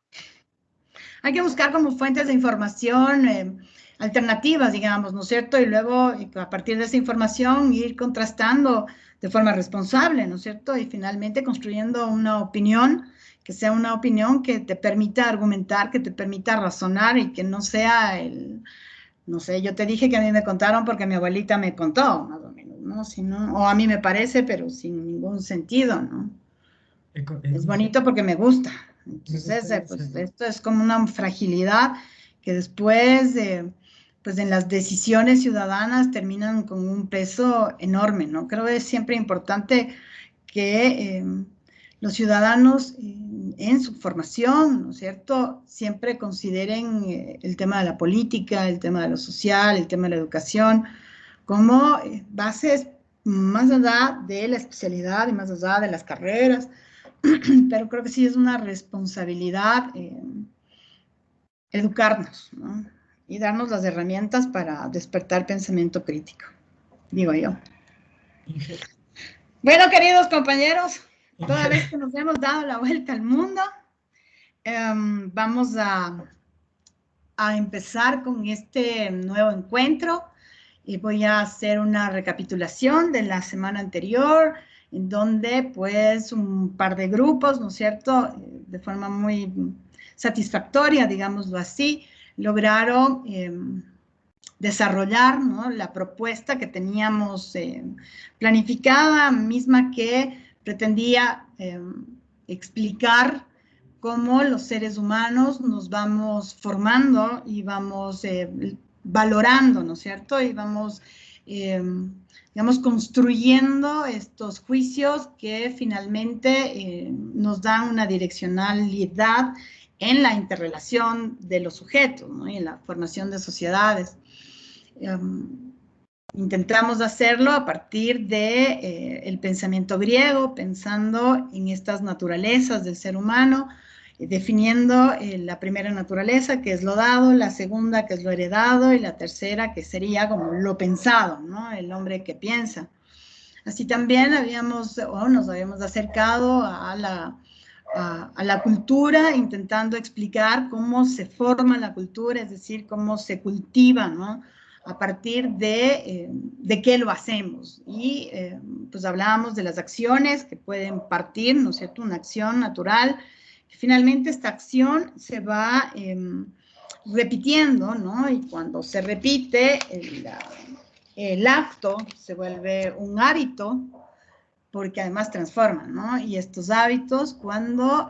Hay que buscar como fuentes de información alternativas, digamos, ¿no es cierto? Y luego, a partir de esa información, ir contrastando de forma responsable, ¿no es cierto? Y finalmente construyendo una opinión, que sea una opinión que te permita argumentar, que te permita razonar y que no sea no sé, yo te dije que a mí me contaron porque mi abuelita me contó, más o menos, ¿no? O a mí me parece, pero sin ningún sentido, ¿no? Es bonito porque me gusta. Entonces, pues esto es como una fragilidad que después, pues en las decisiones ciudadanas terminan con un peso enorme, ¿no? Creo que es siempre importante que los ciudadanos en su formación, ¿no es cierto?, siempre consideren el tema de la política, el tema de lo social, el tema de la educación, como bases más allá de la especialidad y más allá de las carreras, pero creo que sí es una responsabilidad educarnos, ¿no? Y darnos las herramientas para despertar pensamiento crítico, digo yo. Bueno, queridos compañeros, toda vez que nos hemos dado la vuelta al mundo, vamos a empezar con este nuevo encuentro y voy a hacer una recapitulación de la semana anterior, en donde pues un par de grupos, ¿no es cierto?, de forma muy satisfactoria, digámoslo así, lograron desarrollar, ¿no?, la propuesta que teníamos planificada, misma que pretendía explicar cómo los seres humanos nos vamos formando y vamos valorando, ¿no es cierto? Y vamos, digamos, construyendo estos juicios que finalmente nos dan una direccionalidad en la interrelación de los sujetos, ¿no?, y en la formación de sociedades. Intentamos hacerlo a partir de el pensamiento griego, pensando en estas naturalezas del ser humano, definiendo la primera naturaleza, que es lo dado, la segunda, que es lo heredado, y la tercera, que sería como lo pensado, ¿no?, el hombre que piensa. Así también nos habíamos acercado a la cultura, intentando explicar cómo se forma la cultura, es decir, cómo se cultiva, ¿no?, a partir de qué lo hacemos. Y pues hablábamos de las acciones que pueden partir, ¿no es cierto?, una acción natural. Finalmente esta acción se va repitiendo, ¿no? Y cuando se repite, el acto se vuelve un hábito, porque además transforma, ¿no? Y estos hábitos, cuando,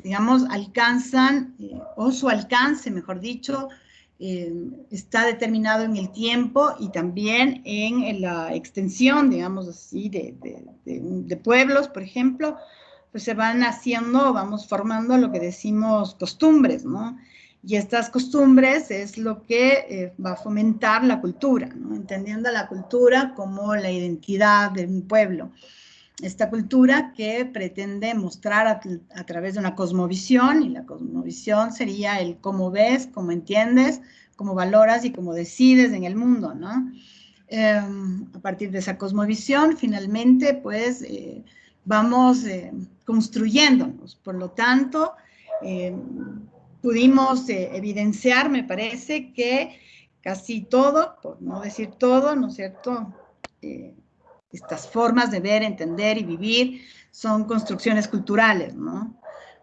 digamos, alcanzan, o su alcance, mejor dicho, está determinado en el tiempo y también en la extensión, digamos así, de pueblos, por ejemplo, pues se van haciendo, vamos formando lo que decimos costumbres, ¿no? Y estas costumbres es lo que va a fomentar la cultura, ¿no?, entendiendo la cultura como la identidad de un pueblo. Esta cultura que pretende mostrar a través de una cosmovisión, y la cosmovisión sería el cómo ves, cómo entiendes, cómo valoras y cómo decides en el mundo, ¿no? A partir de esa cosmovisión, finalmente, pues, vamos construyéndonos. Por lo tanto, pudimos evidenciar, me parece, que casi todo, por no decir todo, ¿no es cierto?, estas formas de ver, entender y vivir son construcciones culturales, ¿no?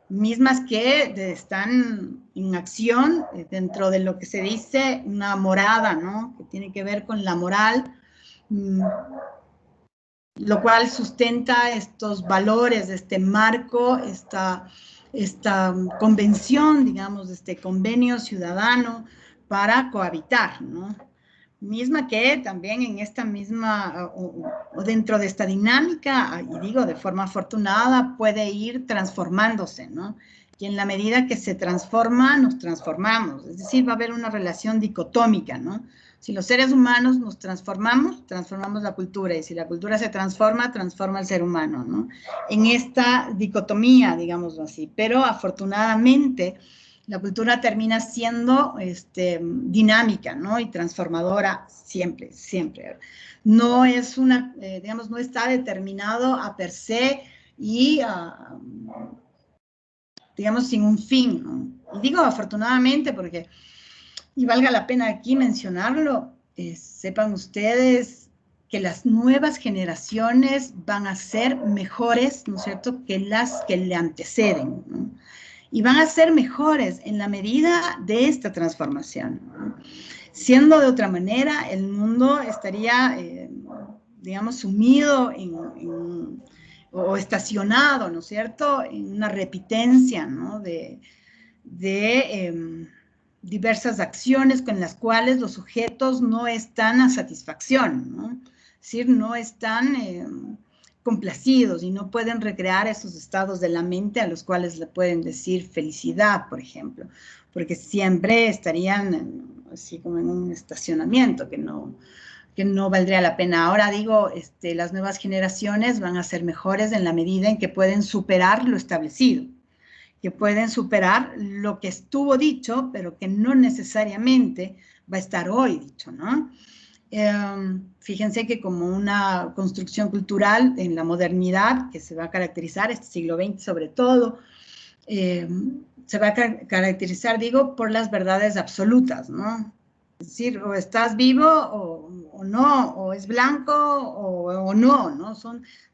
Mismas que están en acción dentro de lo que se dice una morada, ¿no? Que tiene que ver con la moral, lo cual sustenta estos valores, este marco, esta convención, digamos, este convenio ciudadano para cohabitar, ¿no? Misma que también en esta misma, o dentro de esta dinámica, y digo de forma afortunada, puede ir transformándose, ¿no? Y en la medida que se transforma, nos transformamos, es decir, va a haber una relación dicotómica, ¿no? Si los seres humanos nos transformamos, transformamos la cultura, y si la cultura se transforma, transforma el ser humano, ¿no? En esta dicotomía, digámoslo así, pero afortunadamente la cultura termina siendo dinámica, ¿no? Y transformadora siempre, siempre. No es una, digamos, no está determinado a per se y, digamos, sin un fin, ¿no? Y digo afortunadamente porque, y valga la pena aquí mencionarlo, sepan ustedes que las nuevas generaciones van a ser mejores, ¿no es cierto?, que las que le anteceden, ¿no? Y van a ser mejores en la medida de esta transformación, ¿no? Siendo de otra manera, el mundo estaría, digamos, sumido o estacionado, ¿no es cierto?, en una repitencia, ¿no?, de diversas acciones con las cuales los sujetos no están a satisfacción, ¿no? Es decir, no están complacidos y no pueden recrear esos estados de la mente a los cuales le pueden decir felicidad, por ejemplo, porque siempre estarían así como en un estacionamiento que no valdría la pena. Ahora digo, las nuevas generaciones van a ser mejores en la medida en que pueden superar lo establecido, que pueden superar lo que estuvo dicho, pero que no necesariamente va a estar hoy dicho, ¿no? Fíjense que como una construcción cultural en la modernidad, que se va a caracterizar, este siglo XX sobre todo, se va a caracterizar, digo, por las verdades absolutas, ¿no? Es decir, o estás vivo o no, o es blanco o no, ¿no?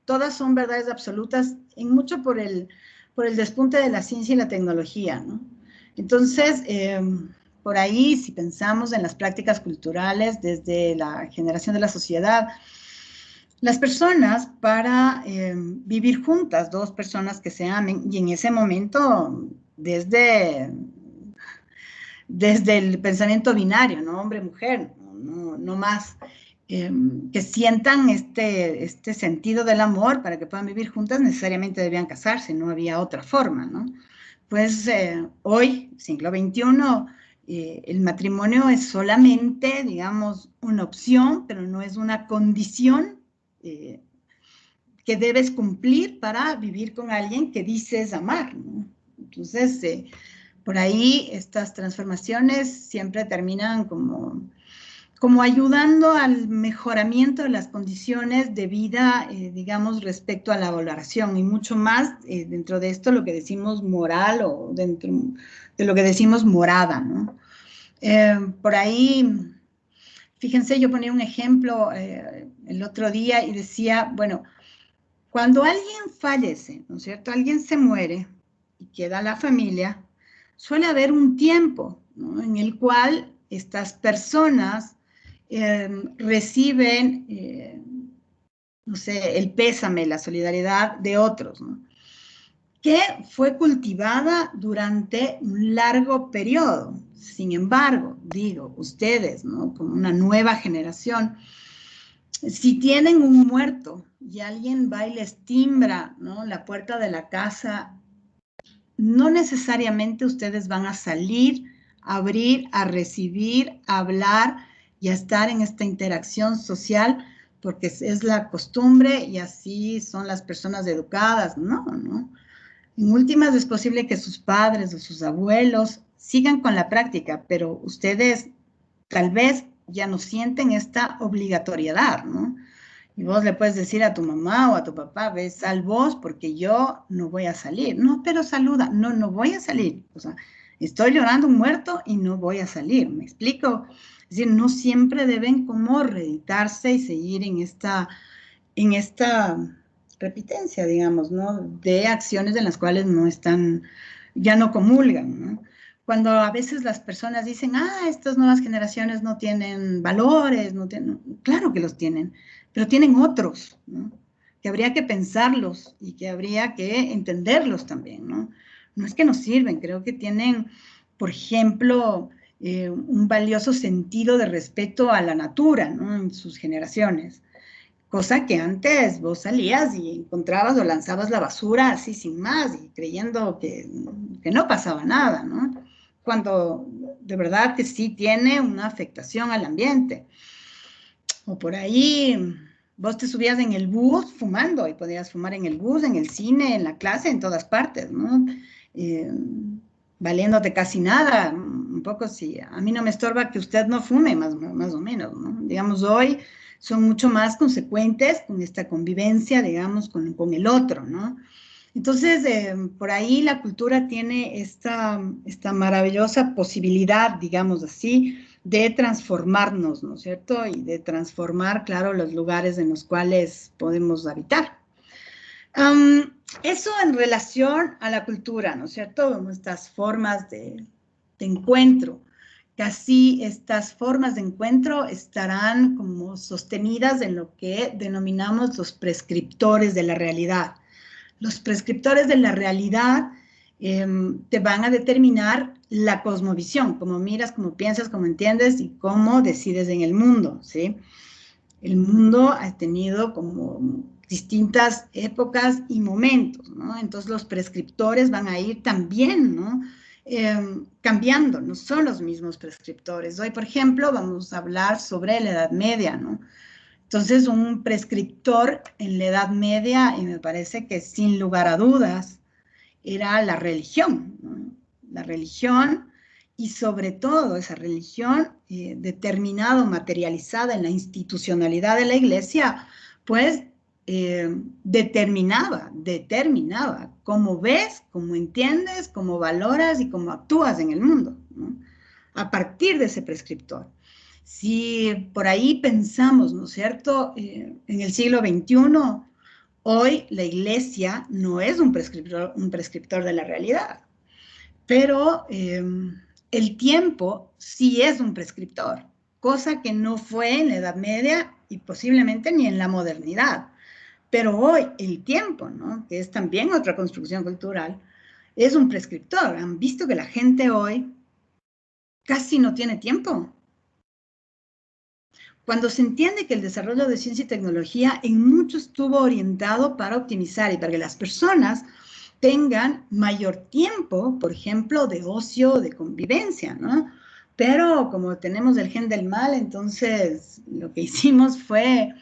Todas son verdades absolutas, en mucho por el despunte de la ciencia y la tecnología, ¿no? Entonces, por ahí, si pensamos en las prácticas culturales desde la generación de la sociedad, las personas para vivir juntas, dos personas que se amen, y en ese momento, desde el pensamiento binario, ¿no? Hombre-mujer, no más, que sientan este sentido del amor para que puedan vivir juntas, necesariamente debían casarse, no había otra forma, ¿no? Pues hoy, siglo XXI, el matrimonio es solamente, digamos, una opción, pero no es una condición que debes cumplir para vivir con alguien que dices amar, ¿no? Entonces, por ahí estas transformaciones siempre terminan como ayudando al mejoramiento de las condiciones de vida, digamos, respecto a la valoración, y mucho más dentro de esto lo que decimos moral, o dentro de lo que decimos morada, ¿no? Por ahí, fíjense, yo ponía un ejemplo el otro día y decía, bueno, cuando alguien fallece, ¿no es cierto?, alguien se muere y queda la familia, suele haber un tiempo, ¿no?, en el cual estas personas reciben, no sé, el pésame, la solidaridad de otros, ¿no?, que fue cultivada durante un largo periodo. Sin embargo, digo, ustedes, ¿no?, como una nueva generación, si tienen un muerto y alguien va y les timbra, ¿no?, la puerta de la casa, no necesariamente ustedes van a salir, a abrir, a recibir, a hablar y a estar en esta interacción social, porque es la costumbre y así son las personas educadas. No, ¿no? En últimas es posible que sus padres o sus abuelos sigan con la práctica, pero ustedes tal vez ya no sienten esta obligatoriedad, ¿no? Y vos le puedes decir a tu mamá o a tu papá, ves, sal vos porque yo no voy a salir. No, pero saluda. No, no voy a salir. O sea, estoy llorando un muerto y no voy a salir. ¿Me explico? Es decir, no siempre deben como reeditarse y seguir en esta repitencia, digamos, ¿no? De acciones en las cuales no están, ya no comulgan, ¿no? Cuando a veces las personas dicen, estas nuevas generaciones no tienen valores, no tienen, claro que los tienen, pero tienen otros, ¿no? Que habría que pensarlos y que habría que entenderlos también, ¿no? No es que nos sirven, creo que tienen, por ejemplo, un valioso sentido de respeto a la natura, ¿no? En sus generaciones. Cosa que antes vos salías y encontrabas o lanzabas la basura así sin más y creyendo que no pasaba nada, ¿no? Cuando de verdad que sí tiene una afectación al ambiente. O por ahí vos te subías en el bus fumando y podías fumar en el bus, en el cine, en la clase, en todas partes, ¿no? Valiéndote casi nada, un poco si a mí no me estorba que usted no fume, más o menos, ¿no? Digamos, hoy son mucho más consecuentes con esta convivencia, digamos, con el otro, ¿no? Entonces, por ahí la cultura tiene esta maravillosa posibilidad, digamos así, de transformarnos, ¿no es cierto? Y de transformar, claro, los lugares en los cuales podemos habitar. Eso en relación a la cultura, ¿no es cierto? Estas formas de encuentro. Casi estas formas de encuentro estarán como sostenidas en lo que denominamos los prescriptores de la realidad. Los prescriptores de la realidad te van a determinar la cosmovisión, cómo miras, cómo piensas, cómo entiendes y cómo decides en el mundo, ¿sí? El mundo ha tenido como distintas épocas y momentos, ¿no? Entonces los prescriptores van a ir también, ¿no? Cambiando, no son los mismos prescriptores. Hoy, por ejemplo, vamos a hablar sobre la Edad Media, ¿no? Entonces, un prescriptor en la Edad Media, y me parece que sin lugar a dudas, era la religión, ¿no? La religión, y sobre todo esa religión determinada o materializada en la institucionalidad de la Iglesia, pues determinaba cómo ves, cómo entiendes, cómo valoras y cómo actúas en el mundo, ¿no? A partir de prescriptor prescriptor. Si por ahí pensamos, ¿no es cierto?, en el siglo XXI, hoy la Iglesia no es un prescriptor de la realidad, pero el tiempo sí es un prescriptor, cosa que no fue en la Edad Media y posiblemente ni en la modernidad. Pero hoy el tiempo, ¿no?, que es también otra construcción cultural, es un prescriptor. Han visto que la gente hoy casi no tiene tiempo. Cuando se entiende que el desarrollo de ciencia y tecnología en mucho estuvo orientado para optimizar y para que las personas tengan mayor tiempo, por ejemplo, de ocio, de convivencia, ¿no? Pero como tenemos el gen del mal, entonces lo que hicimos fue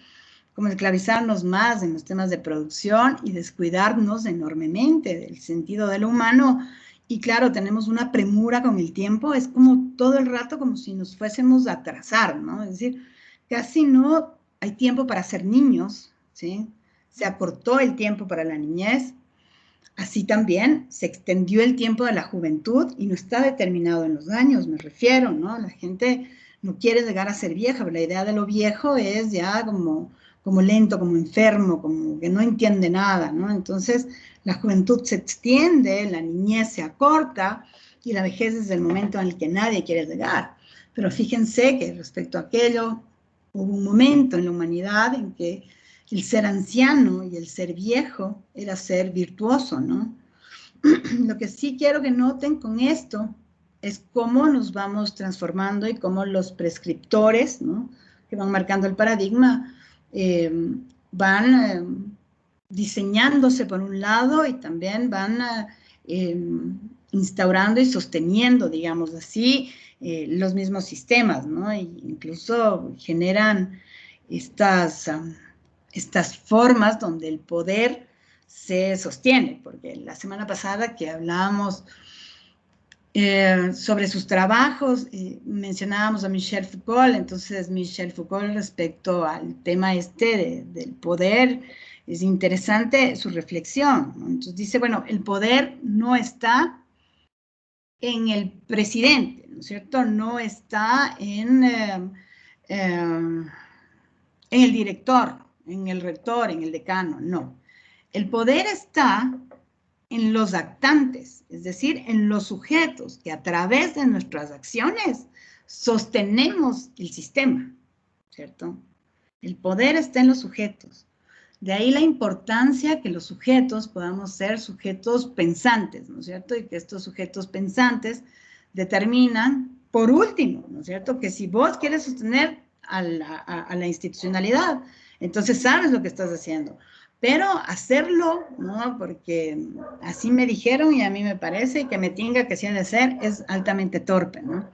como esclavizarnos más en los temas de producción y descuidarnos enormemente del sentido de lo humano. Y claro, tenemos una premura con el tiempo, es como todo el rato como si nos fuésemos a atrasar, ¿no? Es decir, casi no hay tiempo para ser niños, ¿sí? Se acortó el tiempo para la niñez. Así también se extendió el tiempo de la juventud y no está determinado en los años, me refiero, ¿no? La gente no quiere llegar a ser vieja, pero la idea de lo viejo es ya como lento, como enfermo, como que no entiende nada, ¿no? Entonces, la juventud se extiende, la niñez se acorta y la vejez es el momento en el que nadie quiere llegar. Pero fíjense que respecto a aquello, hubo un momento en la humanidad en que el ser anciano y el ser viejo era ser virtuoso, ¿no? Lo que sí quiero que noten con esto es cómo nos vamos transformando y cómo los prescriptores, ¿no?, que van marcando el paradigma, van diseñándose por un lado y también van instaurando y sosteniendo, digamos así, los mismos sistemas, ¿no? E incluso generan estas formas donde el poder se sostiene, porque la semana pasada que hablábamos sobre sus trabajos, mencionábamos a Michel Foucault. Entonces Michel Foucault, respecto al tema del poder, es interesante su reflexión, ¿no? Entonces dice, bueno, el poder no está en el presidente, ¿no es cierto? No está en el director, en el rector, en el decano, no. El poder está en los actantes, es decir, en los sujetos que a través de nuestras acciones sostenemos el sistema, ¿cierto? El poder está en los sujetos. De ahí la importancia que los sujetos podamos ser sujetos pensantes, ¿no es cierto? Y que estos sujetos pensantes determinan, por último, ¿no es cierto? Que si vos quieres sostener a la institucionalidad, entonces sabes lo que estás haciendo. Pero hacerlo, ¿no? Porque así me dijeron y a mí me parece que me tinga que sí ha de ser, es altamente torpe, ¿no?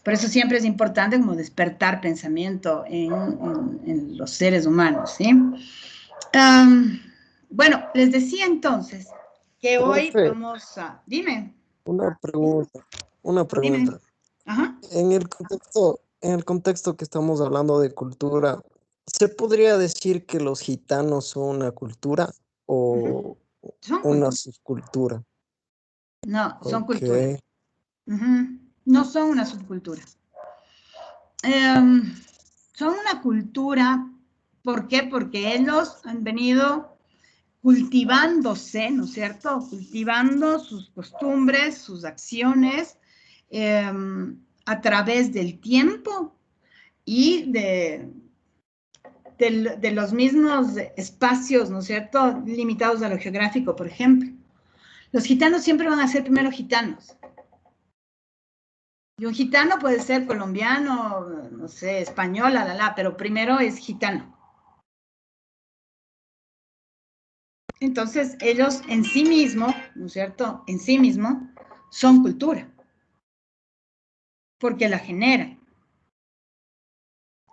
Por eso siempre es importante como despertar pensamiento en los seres humanos, ¿sí? Bueno, les decía entonces que hoy Profe, vamos a... Dime, una pregunta, una dime. pregunta. Ajá. En el contexto que estamos hablando de cultura, ¿se podría decir que los gitanos son una cultura o Son una cultura. subcultura? No, son Ok. cultura. No son una subcultura. Son una cultura, ¿por qué? Porque ellos han venido cultivándose, ¿no es cierto? Cultivando sus costumbres, sus acciones a través del tiempo y de los mismos espacios, ¿no es cierto? Limitados a lo geográfico, por ejemplo. Los gitanos siempre van a ser primero gitanos. Y un gitano puede ser colombiano, no sé, español, pero primero es gitano. Entonces, ellos en sí mismos, ¿no es cierto? En sí mismos son cultura, porque la generan.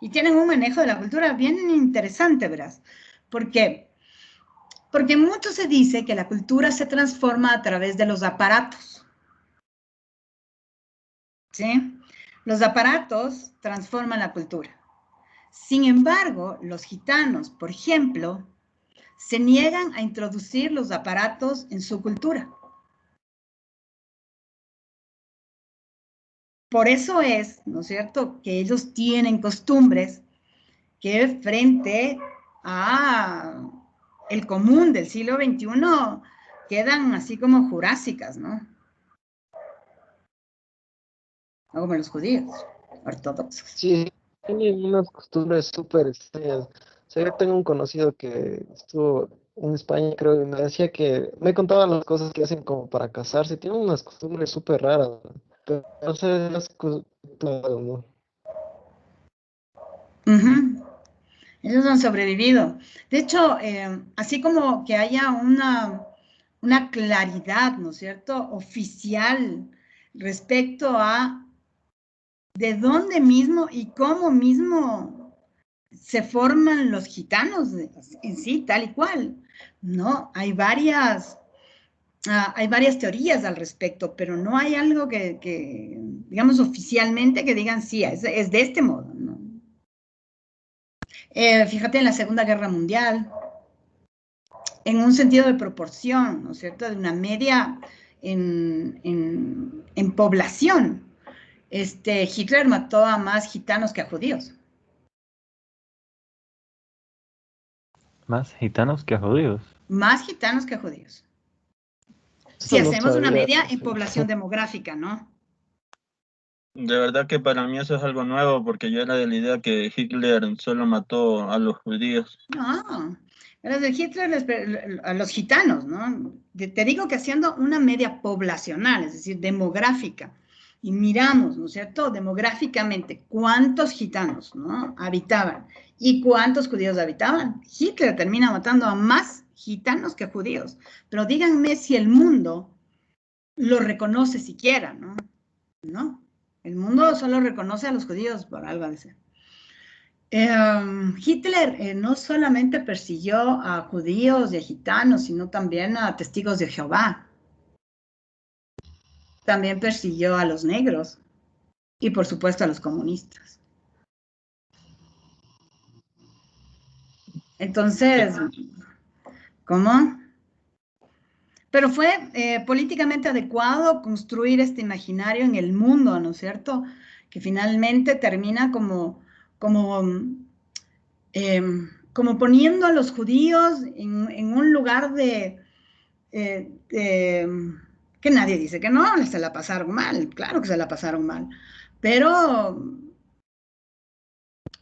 Y tienen un manejo de la cultura bien interesante, verás. ¿Por qué? Porque mucho se dice que la cultura se transforma a través de los aparatos. ¿Sí? Los aparatos transforman la cultura. Sin embargo, los gitanos, por ejemplo, se niegan a introducir los aparatos en su cultura. Por eso es, ¿no es cierto?, que ellos tienen costumbres que frente a el común del siglo XXI quedan así como jurásicas, ¿no? No como los judíos ortodoxos. Sí, tienen unas costumbres súper extrañas. O sea, yo tengo un conocido que estuvo en España, creo, y me decía que me contaba las cosas que hacen como para casarse. Tienen unas costumbres súper raras, pero no sé, ¿no? Ellos han sobrevivido. De hecho, así como que haya una claridad, ¿no es cierto?, oficial respecto a de dónde mismo y cómo mismo se forman los gitanos en sí, tal y cual. No, hay varias teorías al respecto, pero no hay algo que digamos, oficialmente que digan, sí, es de este modo, ¿no? Fíjate en la Segunda Guerra Mundial, en un sentido de proporción, ¿no es cierto?, de una media en población. Hitler mató a más gitanos que a judíos. Más gitanos que judíos. Más gitanos que a judíos. Si Eso no hacemos una sabía, media en profe. población demográfica, ¿no? De verdad que para mí eso es algo nuevo, porque yo era de la idea que Hitler solo mató a los judíos. No, los de Hitler, a los gitanos, ¿no? Te digo que haciendo una media poblacional, es decir, demográfica, y miramos, ¿no es cierto?, demográficamente, cuántos gitanos, ¿no?, habitaban y cuántos judíos habitaban. Hitler termina matando a más gitanos que judíos. Pero díganme si el mundo lo reconoce siquiera, ¿no? No, el mundo solo reconoce a los judíos por algo de ser. Hitler no solamente persiguió a judíos y a gitanos, sino también a testigos de Jehová. También persiguió a los negros y, por supuesto, a los comunistas. Entonces, ¿cómo? Pero fue políticamente adecuado construir este imaginario en el mundo, ¿no es cierto?, que finalmente termina como como poniendo a los judíos en un lugar que nadie dice que no, se la pasaron mal, claro que se la pasaron mal, pero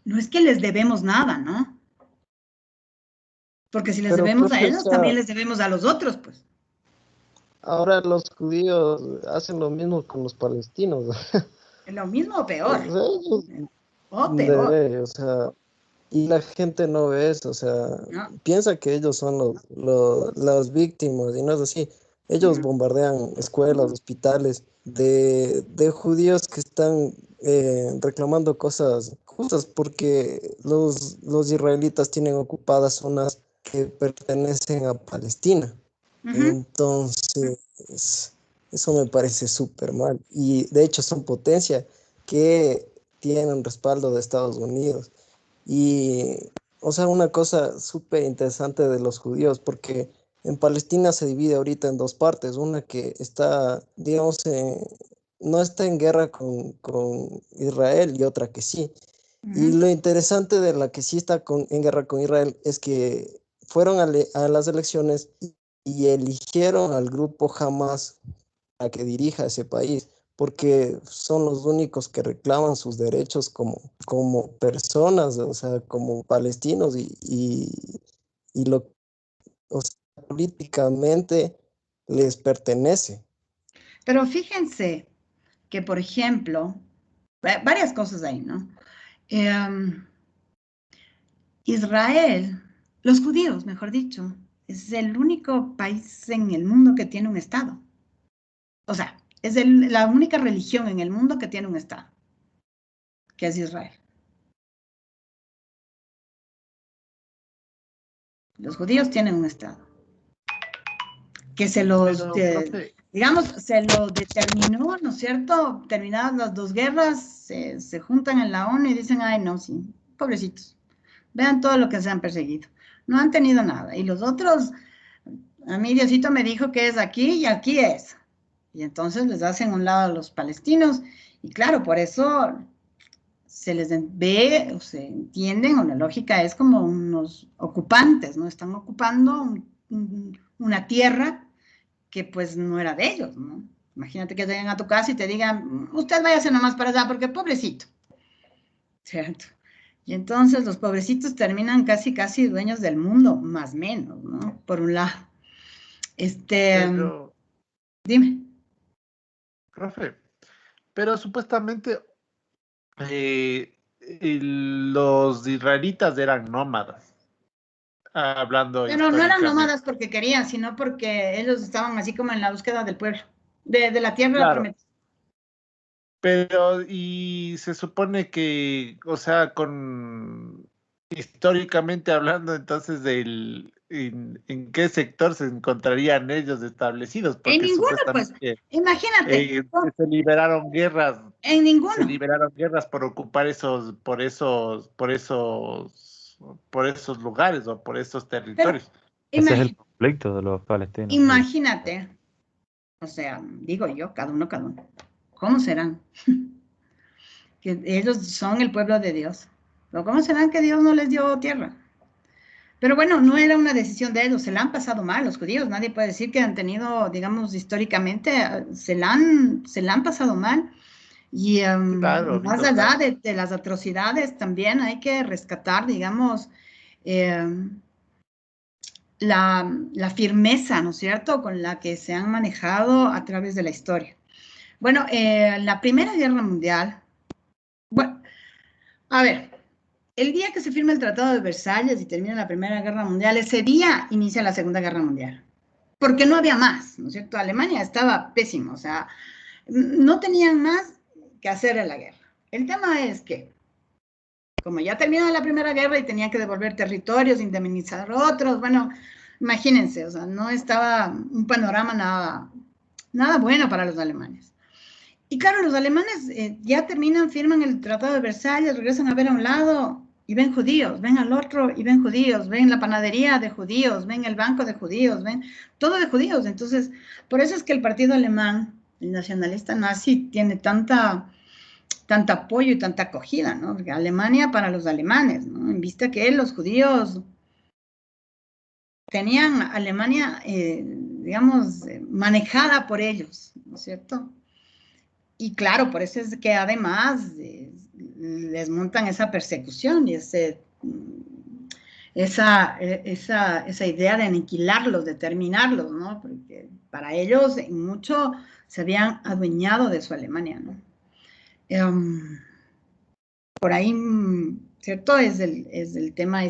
no es que les debemos nada, ¿no? Porque si les Pero, debemos a profe, o ellos, sea, también les debemos a los otros, pues. ahora los judíos hacen lo mismo con los palestinos. Es lo mismo o O peor. sea, ellos O peor. o sea, y la gente no ve eso, o sea, ¿No? piensa que ellos son las víctimas y no es así. Ellos bombardean escuelas, hospitales de judíos que están reclamando cosas justas porque los israelitas tienen ocupadas zonas que pertenecen a Palestina. Entonces, eso me parece súper mal. Y de hecho son potencia que tienen respaldo de Estados Unidos. Y, o sea, una cosa súper interesante de los judíos, porque en Palestina se divide ahorita en dos partes, una que está, digamos, no está en guerra con Israel y otra que sí. Y lo interesante de la que sí está en guerra con Israel es que fueron a las elecciones y eligieron al grupo Hamas a que dirija ese país, porque son los únicos que reclaman sus derechos como personas, o sea, como palestinos y o sea, políticamente les pertenece. Pero fíjense que, por ejemplo, varias cosas ahí, ¿no? Israel, los judíos, mejor dicho, es el único país en el mundo que tiene un Estado. O sea, es la única religión en el mundo que tiene un Estado, que es Israel. Los judíos tienen un Estado, que se los, digamos, se lo determinó, ¿no es cierto? Terminadas las dos guerras, se juntan en la ONU y dicen, ay, no, sí, pobrecitos, vean todo lo que se han perseguido. No han tenido nada. Y los otros, a mí Diosito me dijo que es aquí y aquí es. Y entonces les hacen un lado a los palestinos. Y claro, por eso se les ve o se entienden, o la lógica es como unos ocupantes, ¿no? Están ocupando una tierra que pues no era de ellos, ¿no? Imagínate que lleguen a tu casa y te digan, usted váyase nomás para allá porque pobrecito, ¿cierto? Y entonces los pobrecitos terminan casi dueños del mundo, más o menos, ¿no? Por un lado. Pero, Dime. profe, pero supuestamente los israelitas eran nómadas, hablando Pero no eran históricamente. nómadas porque querían, sino porque ellos estaban así como en la búsqueda del pueblo, de la tierra Claro, prometida. pero y se supone que, o sea, históricamente hablando, entonces, en qué sector se encontrarían ellos establecidos, En porque ninguno, pues, supuestamente imagínate, se liberaron guerras, en ninguno. por ocupar por esos lugares o por esos Pero territorios. Ese es el conflicto de los palestinos. imagínate, o sea, digo yo, cada uno. ¿Cómo serán? Que ellos son el pueblo de Dios. ¿Pero cómo serán que Dios no les dio tierra? Pero bueno, no era una decisión de ellos, se la han pasado mal los judíos, nadie puede decir que han tenido, digamos, históricamente, se la han pasado mal. Y Claro, más visto allá claro. de las atrocidades, también hay que rescatar, digamos, la firmeza, ¿no es cierto?, con la que se han manejado a través de la historia. Bueno, la Primera Guerra Mundial, bueno, a ver, el día que se firma el Tratado de Versalles y termina la Primera Guerra Mundial, ese día inicia la Segunda Guerra Mundial, porque no había más, ¿no es cierto? Alemania estaba pésimo, o sea, no tenían más que hacer en la guerra. El tema es que, como ya terminó la Primera Guerra y tenían que devolver territorios, indemnizar otros, bueno, imagínense, o sea, no estaba un panorama nada bueno para los alemanes. Y claro, los alemanes ya terminan, firman el Tratado de Versalles, regresan a ver a un lado y ven judíos, ven al otro y ven judíos, ven la panadería de judíos, ven el banco de judíos, ven todo de judíos. Entonces, por eso es que el partido alemán, el nacionalista nazi, tiene tanta tanto apoyo y tanta acogida, ¿no? Porque Alemania para los alemanes, ¿no? En vista que los judíos tenían Alemania, digamos, manejada por ellos, ¿no es cierto? Y claro, por eso es que además les montan esa persecución y esa idea de aniquilarlos, de terminarlos, ¿no? Porque para ellos en mucho se habían adueñado de su Alemania, ¿no? Por ahí, ¿cierto? Es el tema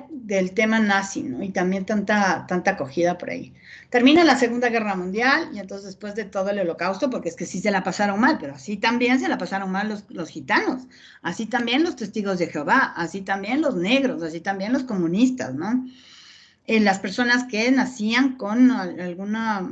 del tema nazi, ¿no? Y también tanta acogida por ahí. Termina la Segunda Guerra Mundial y entonces después de todo el Holocausto, porque es que sí se la pasaron mal, pero así también se la pasaron mal los gitanos, así también los testigos de Jehová, así también los negros, así también los comunistas, ¿no? Las personas que nacían con alguna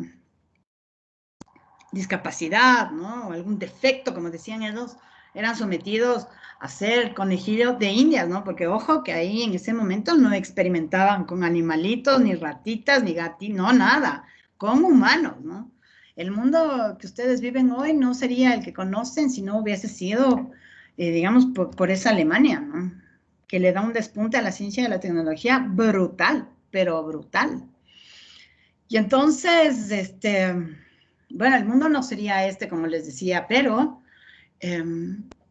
discapacidad, ¿no? O algún defecto, como decían ellos, eran sometidos a ser conejillo de indias, ¿no? Porque ojo que ahí en ese momento no experimentaban con animalitos, ni ratitas, ni gatitos, no, nada, con humanos, ¿no? El mundo que ustedes viven hoy no sería el que conocen si no hubiese sido, digamos, por esa Alemania, ¿no? Que le da un despunte a la ciencia y a la tecnología brutal, pero brutal. Y entonces, bueno, el mundo no sería como les decía, pero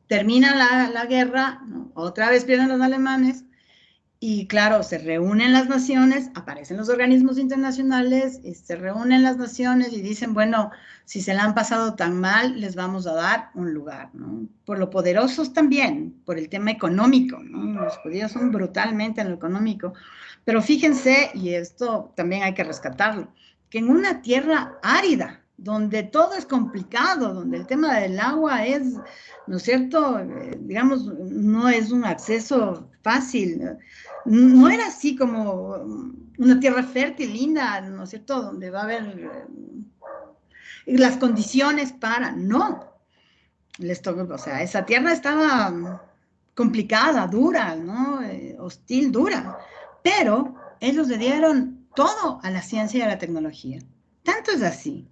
termina la guerra, ¿no? Otra vez pierden los alemanes, y claro, se reúnen las naciones, aparecen los organismos internacionales, se reúnen las naciones y dicen, bueno, si se la han pasado tan mal, les vamos a dar un lugar, ¿no? Por lo poderosos también, por el tema económico, ¿no? Los judíos son brutalmente en lo económico, pero fíjense, y esto también hay que rescatarlo, que en una tierra árida, donde todo es complicado, donde el tema del agua es, ¿no es cierto?, digamos, no es un acceso fácil, no era así como una tierra fértil, linda, ¿no es cierto?, donde va a haber las condiciones para, no, o sea, esa tierra estaba complicada, dura, ¿no?, hostil, dura, pero ellos le dieron todo a la ciencia y a la tecnología. Tanto es así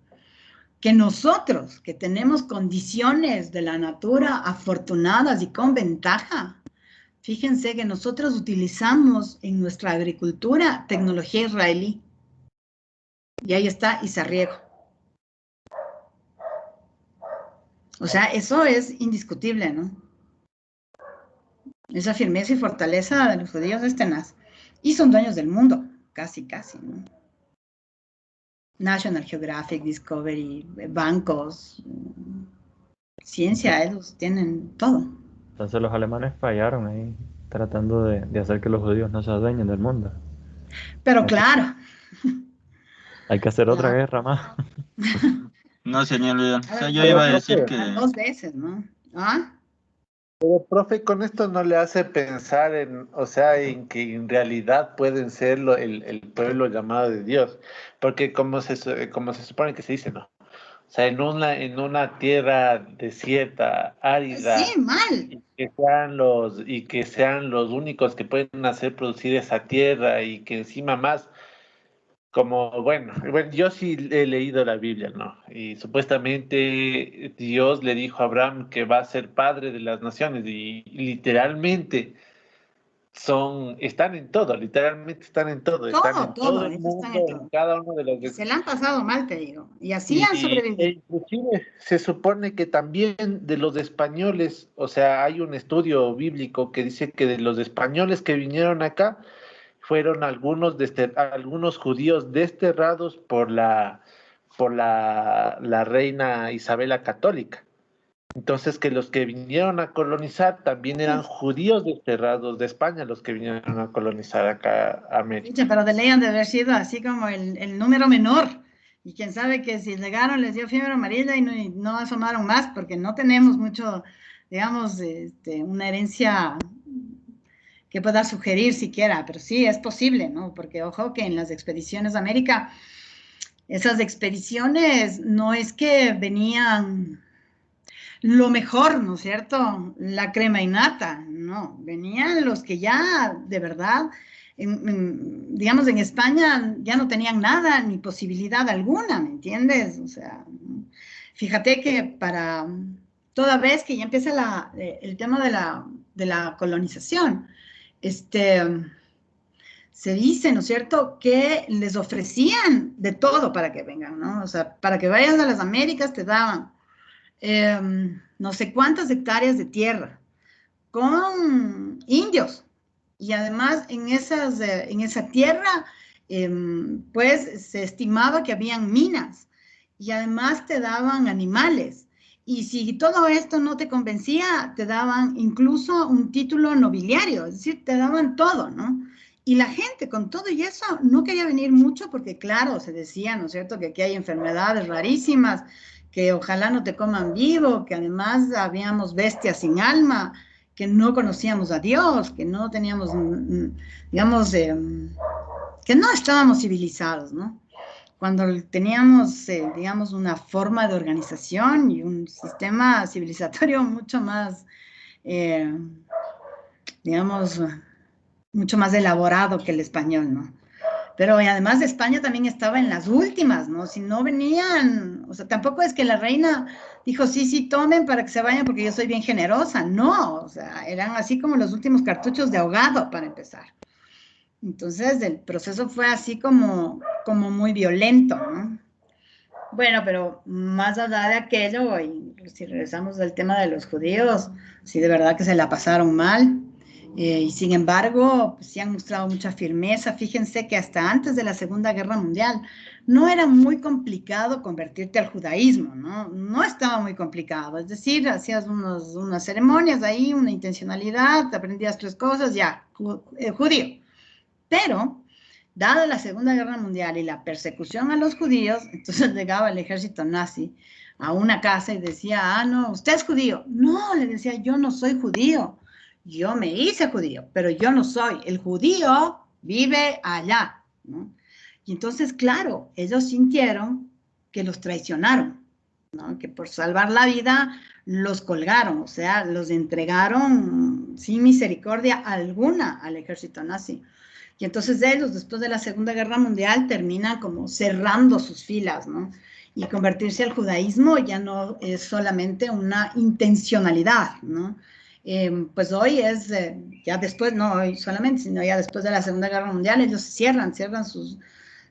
que nosotros, que tenemos condiciones de la natura afortunadas y con ventaja, fíjense que nosotros utilizamos en nuestra agricultura tecnología israelí. Y ahí está Isarriego. O sea, eso es indiscutible, ¿no? Esa firmeza y fortaleza de los judíos es tenaz. Y son dueños del mundo, casi, ¿no? National Geographic, Discovery, bancos, ciencia, ellos tienen todo. Entonces los alemanes fallaron ahí, tratando de hacer que los judíos no se adueñen del mundo. Pero claro. Hay que hacer otra guerra más. No, señor líder. O sea, yo iba a decir que... 2 veces, ¿no? ¿Ah? Pero, profe, con esto no le hace pensar en que en realidad pueden ser el pueblo llamado de Dios, porque como se supone que se dice, ¿no? O sea, en una tierra desierta, árida, sí, mal. Y que sean los únicos que pueden hacer producir esa tierra, y que encima más, como, bueno, yo sí he leído la Biblia, ¿no? Y supuestamente Dios le dijo a Abraham que va a ser padre de las naciones, y literalmente están en todo, literalmente están en todo, están en todo el mundo, en cada uno de los... Se la han pasado mal, te digo, y así han sobrevivido. Inclusive se supone que también de los españoles, o sea, hay un estudio bíblico que dice que de los españoles que vinieron acá, fueron algunos judíos desterrados por la reina Isabela Católica. Entonces, que los que vinieron a colonizar también eran judíos desterrados de España, los que vinieron a colonizar acá a América. Pero de ley han de haber sido así como el número menor. Y quién sabe que si llegaron les dio fiebre amarilla y no asomaron más, porque no tenemos mucho, digamos, una herencia que pueda sugerir siquiera, pero sí es posible, ¿no? Porque ojo que en las expediciones a América, esas expediciones no es que venían lo mejor, ¿no es cierto? La crema innata, no, venían los que ya, de verdad, digamos, en España ya no tenían nada, ni posibilidad alguna, ¿me entiendes? O sea, Fíjate que para toda vez que ya empieza el tema de la colonización, se dice, ¿no es cierto?, que les ofrecían de todo para que vengan, ¿no? O sea, para que vayas a las Américas te daban no sé cuántas hectáreas de tierra con indios. Y además en esa tierra, pues se estimaba que habían minas y además te daban animales. Y si todo esto no te convencía, te daban incluso un título nobiliario, es decir, te daban todo, ¿no? Y la gente con todo y eso no quería venir mucho porque, claro, se decía, ¿no es cierto?, que aquí hay enfermedades rarísimas, que ojalá no te coman vivo, que además habíamos bestias sin alma, que no conocíamos a Dios, que no teníamos, digamos, que no estábamos civilizados, ¿no? Cuando teníamos, digamos, una forma de organización y un sistema civilizatorio mucho más, digamos, mucho más elaborado que el español, ¿no? Pero además de España también estaba en las últimas, ¿no? Si no venían, o sea, tampoco es que la reina dijo, sí, sí, tomen para que se vayan porque yo soy bien generosa. No, o sea, eran así como los últimos cartuchos de ahogado para empezar. Entonces, el proceso fue así como muy violento, ¿no? Bueno, pero más allá de aquello, y si regresamos al tema de los judíos, sí, de verdad que se la pasaron mal. Y sin embargo, pues, sí han mostrado mucha firmeza. Fíjense que hasta antes de la Segunda Guerra Mundial no era muy complicado convertirte al judaísmo, ¿no? No estaba muy complicado. Es decir, hacías unas ceremonias ahí, una intencionalidad, te aprendías 3 cosas, ya, judío. Pero, dada la Segunda Guerra Mundial y la persecución a los judíos, entonces llegaba el ejército nazi a una casa y decía, no, usted es judío. No, le decía, yo no soy judío. Yo me hice judío, pero yo no soy. El judío vive allá, ¿no? Y entonces, claro, ellos sintieron que los traicionaron, ¿no? Que por salvar la vida los colgaron, o sea, los entregaron sin misericordia alguna al ejército nazi. Y entonces ellos, después de la Segunda Guerra Mundial, terminan como cerrando sus filas, ¿no? Y convertirse al judaísmo ya no es solamente una intencionalidad, ¿no? Pues hoy es, ya después, no hoy solamente, sino ya después de la Segunda Guerra Mundial, ellos cierran sus,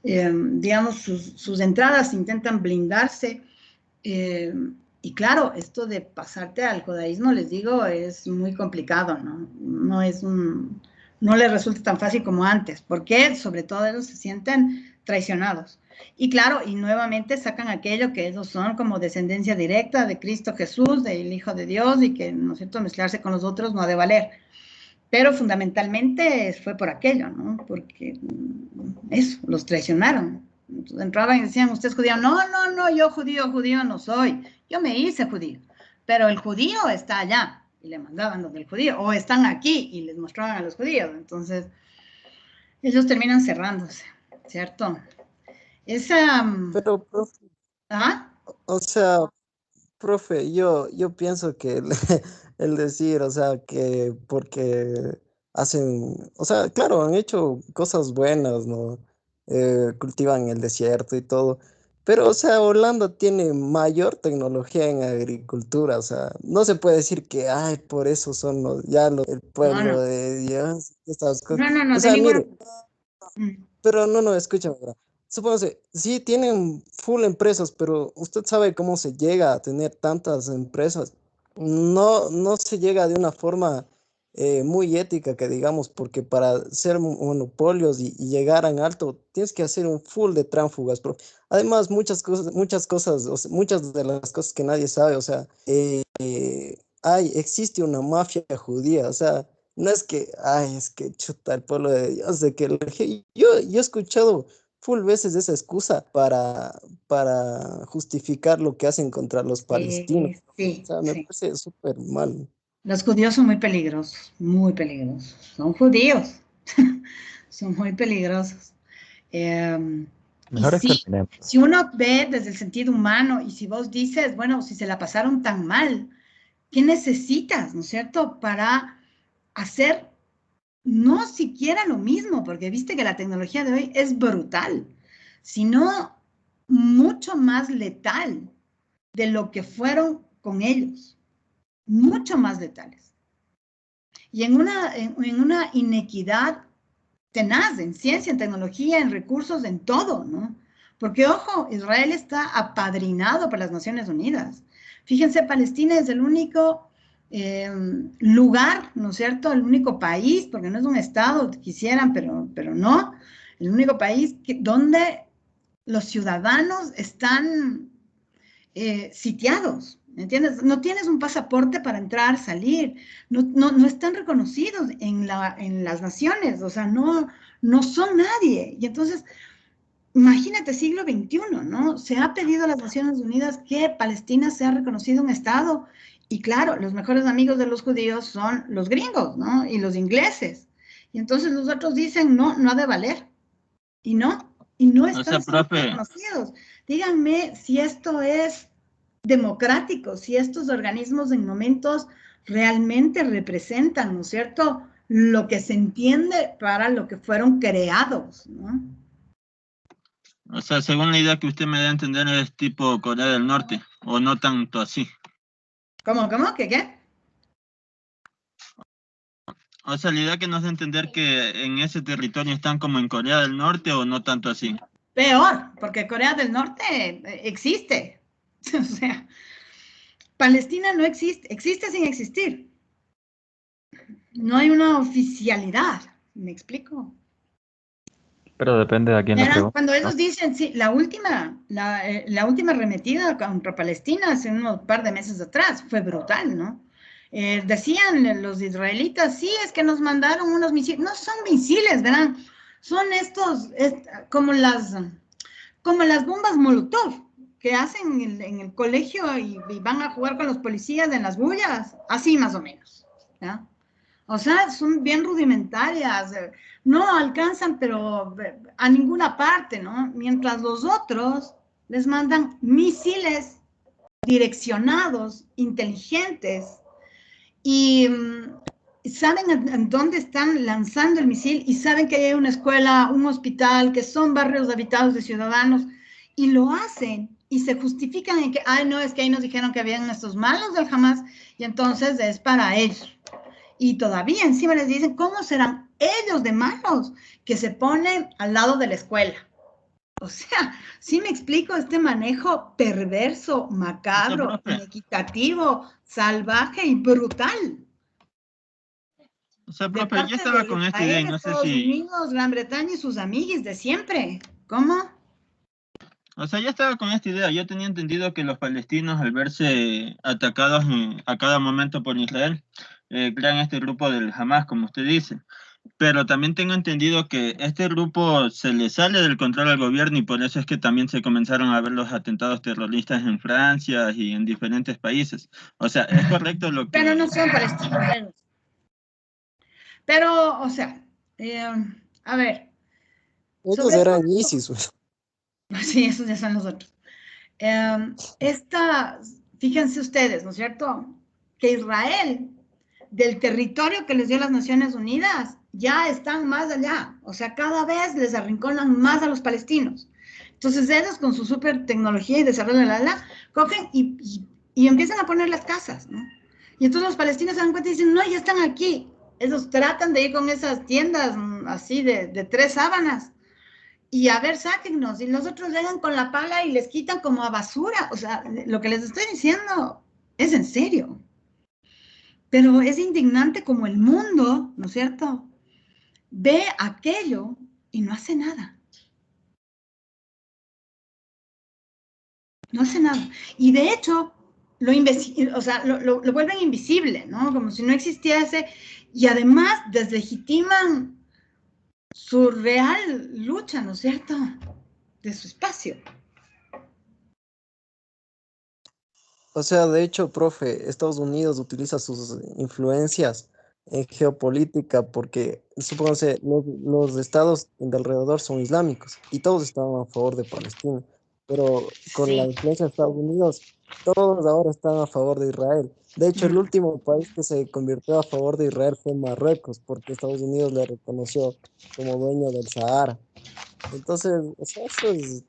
digamos, sus entradas, intentan blindarse. Y claro, esto de pasarte al judaísmo, les digo, es muy complicado, ¿no? No les resulta tan fácil como antes, porque sobre todo ellos se sienten traicionados. Y claro, y nuevamente sacan aquello que ellos son como descendencia directa de Cristo Jesús, del Hijo de Dios, y que, ¿no es cierto?, mezclarse con los otros no ha de valer. Pero fundamentalmente fue por aquello, ¿no? Porque eso, los traicionaron. Entonces entraban y decían, ¿usted es judío? No, yo judío no soy. Yo me hice judío. Pero el judío está allá. Y le mandaban donde el judío. O están aquí y les mostraban a los judíos. Entonces, ellos terminan cerrándose, ¿cierto? Pero, profe, ¿Ah? o sea, profe, yo pienso que el decir, o sea, que porque hacen, o sea, claro, han hecho cosas buenas, ¿no? Cultivan el desierto y todo, pero, o sea, Holanda tiene mayor tecnología en agricultura, o sea, no se puede decir que, ay, por eso son el No, pueblo de Dios, estas cosas. no, O de sea, ninguna... mire, pero no, escúchame, ¿verdad? Supóngase, sí tienen full empresas, pero usted sabe cómo se llega a tener tantas empresas. No se llega de una forma muy ética, que digamos, porque para ser monopolios y llegar en alto, tienes que hacer un full de tránsfugas. Pero además, muchas de las cosas que nadie sabe, o sea, existe una mafia judía, o sea, no es que, ay, es que chuta el pueblo de Dios, de que yo he escuchado full veces esa excusa para justificar lo que hacen contra los palestinos. O Sí, sea, me sí. parece súper mal. Los judíos son muy peligrosos, muy peligrosos. Son judíos, son muy peligrosos. Y Mejor sí, exterminemos. si uno ve desde el sentido humano y si vos dices, bueno, si se la pasaron tan mal, ¿qué necesitas, no es cierto?, para hacer no siquiera lo mismo, porque viste que la tecnología de hoy es brutal, sino mucho más letal. de lo que fueron con ellos, mucho más letales. Y en una inequidad tenaz, en ciencia, en tecnología, en recursos, en todo, ¿no? Porque, ojo, Israel está apadrinado por las Naciones Unidas. Fíjense, Palestina es el único lugar, ¿no es cierto? El único país, porque no es un estado, quisieran, pero no, el único país donde los ciudadanos están sitiados, ¿me entiendes? No tienes un pasaporte para entrar, salir, no están reconocidos en las naciones, o sea, no son nadie. Y entonces, imagínate, siglo XXI, ¿no? Se ha pedido a las Naciones Unidas que Palestina sea reconocido un Estado. Y claro, los mejores amigos de los judíos son los gringos, ¿no? Y los ingleses. Y entonces los otros dicen, no ha de valer. Y no O sea, están siendo profe, reconocidos. Díganme si esto es democrático, si estos organismos en momentos realmente representan, ¿no es cierto?, lo que se entiende para lo que fueron creados, ¿no? o sea, según la idea que usted me da a entender es tipo Corea del Norte, o no tanto así. ¿Cómo? ¿Qué? O sea, la idea que nos da a entender que en ese territorio están como en Corea del Norte o no tanto así. Peor, porque Corea del Norte existe. O sea, Palestina no existe, existe sin existir. No hay una oficialidad, ¿me explico? Pero depende de a quién le pregunte, Cuando ¿no? ellos dicen, sí, la última arremetida contra Palestina hace unos par de meses atrás fue brutal, ¿no? Decían los israelitas, sí, es que nos mandaron unos misiles, no son misiles, ¿verdad? Son estos, como las bombas Molotov que hacen en el colegio y van a jugar con los policías en las bullas, así más o menos, ¿ya? O sea, son bien rudimentarias, no alcanzan, pero a ninguna parte, ¿no? Mientras los otros les mandan misiles direccionados, inteligentes, y saben en dónde están lanzando el misil y saben que hay una escuela, un hospital, que son barrios habitados de ciudadanos, y lo hacen y se justifican en que, ay, no, es que ahí nos dijeron que habían estos malos del Hamas y entonces es para ellos. Y todavía encima les dicen, ¿cómo serán ellos de malos que se ponen al lado de la escuela? O sea, sí me explico este manejo perverso, macabro, inequitativo, salvaje y brutal. O sea, De profe, yo parte estaba de con esta idea y Israel, no sé Estados si... Unidos, Gran Bretaña y sus amiguis de siempre. ¿Cómo? O sea, yo estaba con esta idea. Yo tenía entendido que los palestinos, al verse atacados a cada momento por Israel, crean este grupo del Hamas, como usted dice. Pero también tengo entendido que este grupo se le sale del control al gobierno y por eso es que también se comenzaron a ver los atentados terroristas en Francia y en diferentes países. O sea, ¿es correcto lo que... Pero no son palestinos ellos. Pero, o sea, a ver, Ellos sobre eran todo, ISIS. sí, esos ya son los otros. Fíjense ustedes, ¿no es cierto? Que Israel, del territorio que les dio las Naciones Unidas, ya están más allá. O sea, cada vez les arrinconan más a los palestinos. Entonces ellos con su super tecnología y desarrollo, cogen y empiezan a poner las casas, ¿no? Y entonces los palestinos se dan cuenta y dicen, no, ya están aquí. Ellos tratan de ir con esas tiendas así de 3 sábanas y a ver, sáquennos, y los otros llegan con la pala y les quitan como a basura. O sea, lo que les estoy diciendo es en serio. Pero es indignante como el mundo, ¿no es cierto?, ve aquello y no hace nada. No hace nada. Y de hecho, lo vuelven invisible, ¿no? Como si no existiese. Y además deslegitiman su real lucha, ¿no es cierto?, de su espacio. O sea, de hecho, profe, Estados Unidos utiliza sus influencias en geopolítica porque, supónganse, los estados de alrededor son islámicos y todos estaban a favor de Palestina, pero con la Sí. influencia de Estados Unidos, todos ahora están a favor de Israel. De hecho, el último país que se convirtió a favor de Israel fue Marruecos, porque Estados Unidos le reconoció como dueño del Sahara. Entonces, o sea, eso es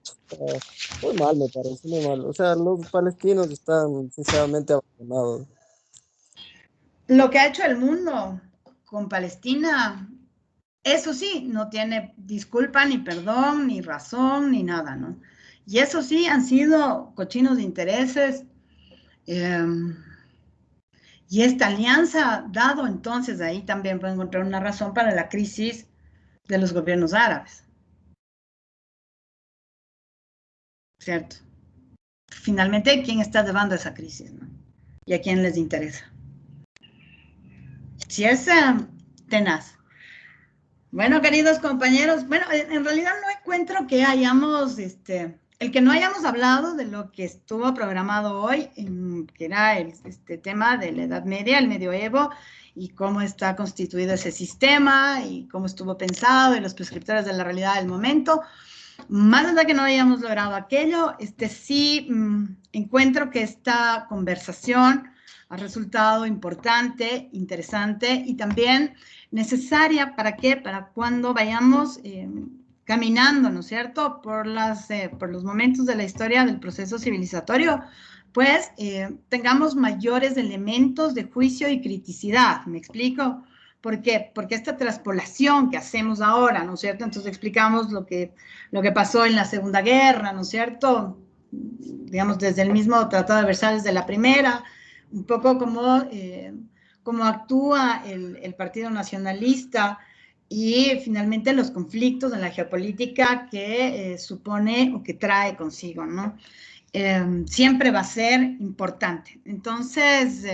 muy mal, me parece, muy mal. O sea, los palestinos están sinceramente abandonados. Lo que ha hecho el mundo con Palestina, eso sí, no tiene disculpa, ni perdón, ni razón, ni nada, ¿no? Y eso sí, han sido cochinos de intereses. eh, y esta alianza ha dado entonces ahí también puede encontrar una razón para la crisis de los gobiernos árabes, ¿cierto? Finalmente, ¿quién está llevando esa crisis, no? ¿Y a quién les interesa? Si es tenaz. Bueno, queridos compañeros, bueno, en realidad no encuentro que hayamos, el que no hayamos hablado de lo que estuvo programado hoy, que era este tema de la Edad Media, el medioevo, y cómo está constituido ese sistema, y cómo estuvo pensado, y los prescriptores de la realidad del momento. Más allá de que no hayamos logrado aquello, sí encuentro que esta conversación ha resultado importante, interesante y también necesaria. ¿Para qué? Para cuando vayamos caminando, ¿no es cierto?, por los momentos de la historia del proceso civilizatorio, pues tengamos mayores elementos de juicio y criticidad. ¿Me explico? ¿Por qué? Porque esta traspolación que hacemos ahora, ¿no es cierto? Entonces explicamos lo que pasó en la Segunda Guerra, ¿no es cierto? Digamos, desde el mismo Tratado de Versalles de la Primera, un poco como actúa el Partido Nacionalista y finalmente los conflictos en la geopolítica que supone o que trae consigo, ¿no? Siempre va a ser importante. Entonces,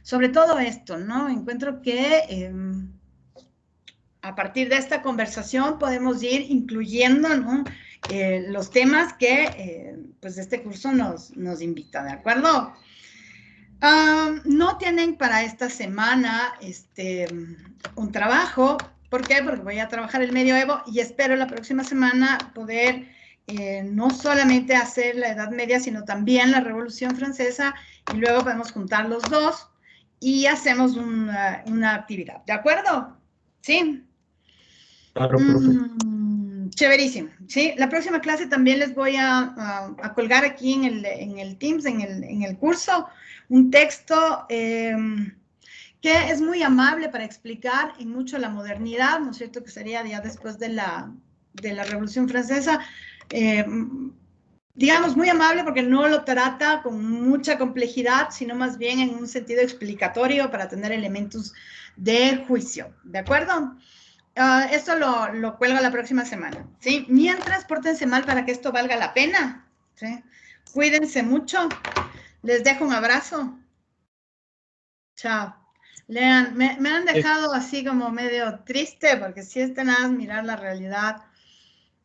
sobre todo esto, ¿no? Encuentro que a partir de esta conversación podemos ir incluyendo, ¿no?, los temas que pues este curso nos invita, ¿de acuerdo? No tienen para esta semana un trabajo. ¿Por qué? Porque voy a trabajar el medioevo y espero la próxima semana poder no solamente hacer la Edad Media, sino también la Revolución Francesa, y luego podemos juntar los dos y hacemos una actividad, ¿de acuerdo? ¿Sí? Claro, profe. Chéverísimo, ¿sí? La próxima clase también les voy a colgar aquí en el Teams, en el curso, un texto que es muy amable para explicar en mucho la modernidad, ¿no es cierto?, que sería ya después de la Revolución Francesa, digamos, muy amable porque no lo trata con mucha complejidad, sino más bien en un sentido explicatorio para tener elementos de juicio, ¿de acuerdo? Esto lo cuelgo la próxima semana, ¿sí? Mientras, pórtense mal para que esto valga la pena, ¿sí? Cuídense mucho. Les dejo un abrazo. Chao. Lean, me han dejado así como medio triste, porque sí es tenaz mirar la realidad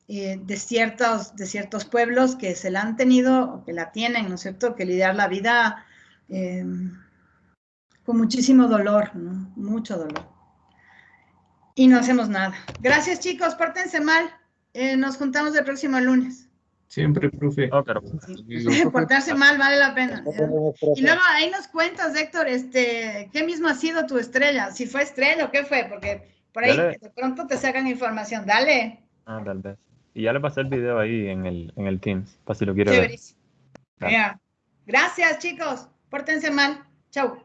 de ciertos pueblos que se la han tenido, o que la tienen, ¿no es cierto?, que lidiar la vida con muchísimo dolor, ¿no? Mucho dolor. Y no hacemos nada. Gracias, chicos, pórtense mal. Nos juntamos el próximo lunes. Siempre, profe. Oh, pero Sí. Portarse mal vale la pena. Nos vemos, profe. Y luego ahí nos cuentas, Héctor, ¿qué mismo ha sido tu estrella? Si fue estrella o qué fue, porque por ahí Dale. de pronto te sacan información. Dale. Tal vez. Y ya le pasé el video ahí en el Teams, para si lo quiere ver. Chéverísimo. Ya. Gracias, chicos. Pórtense mal. Chau.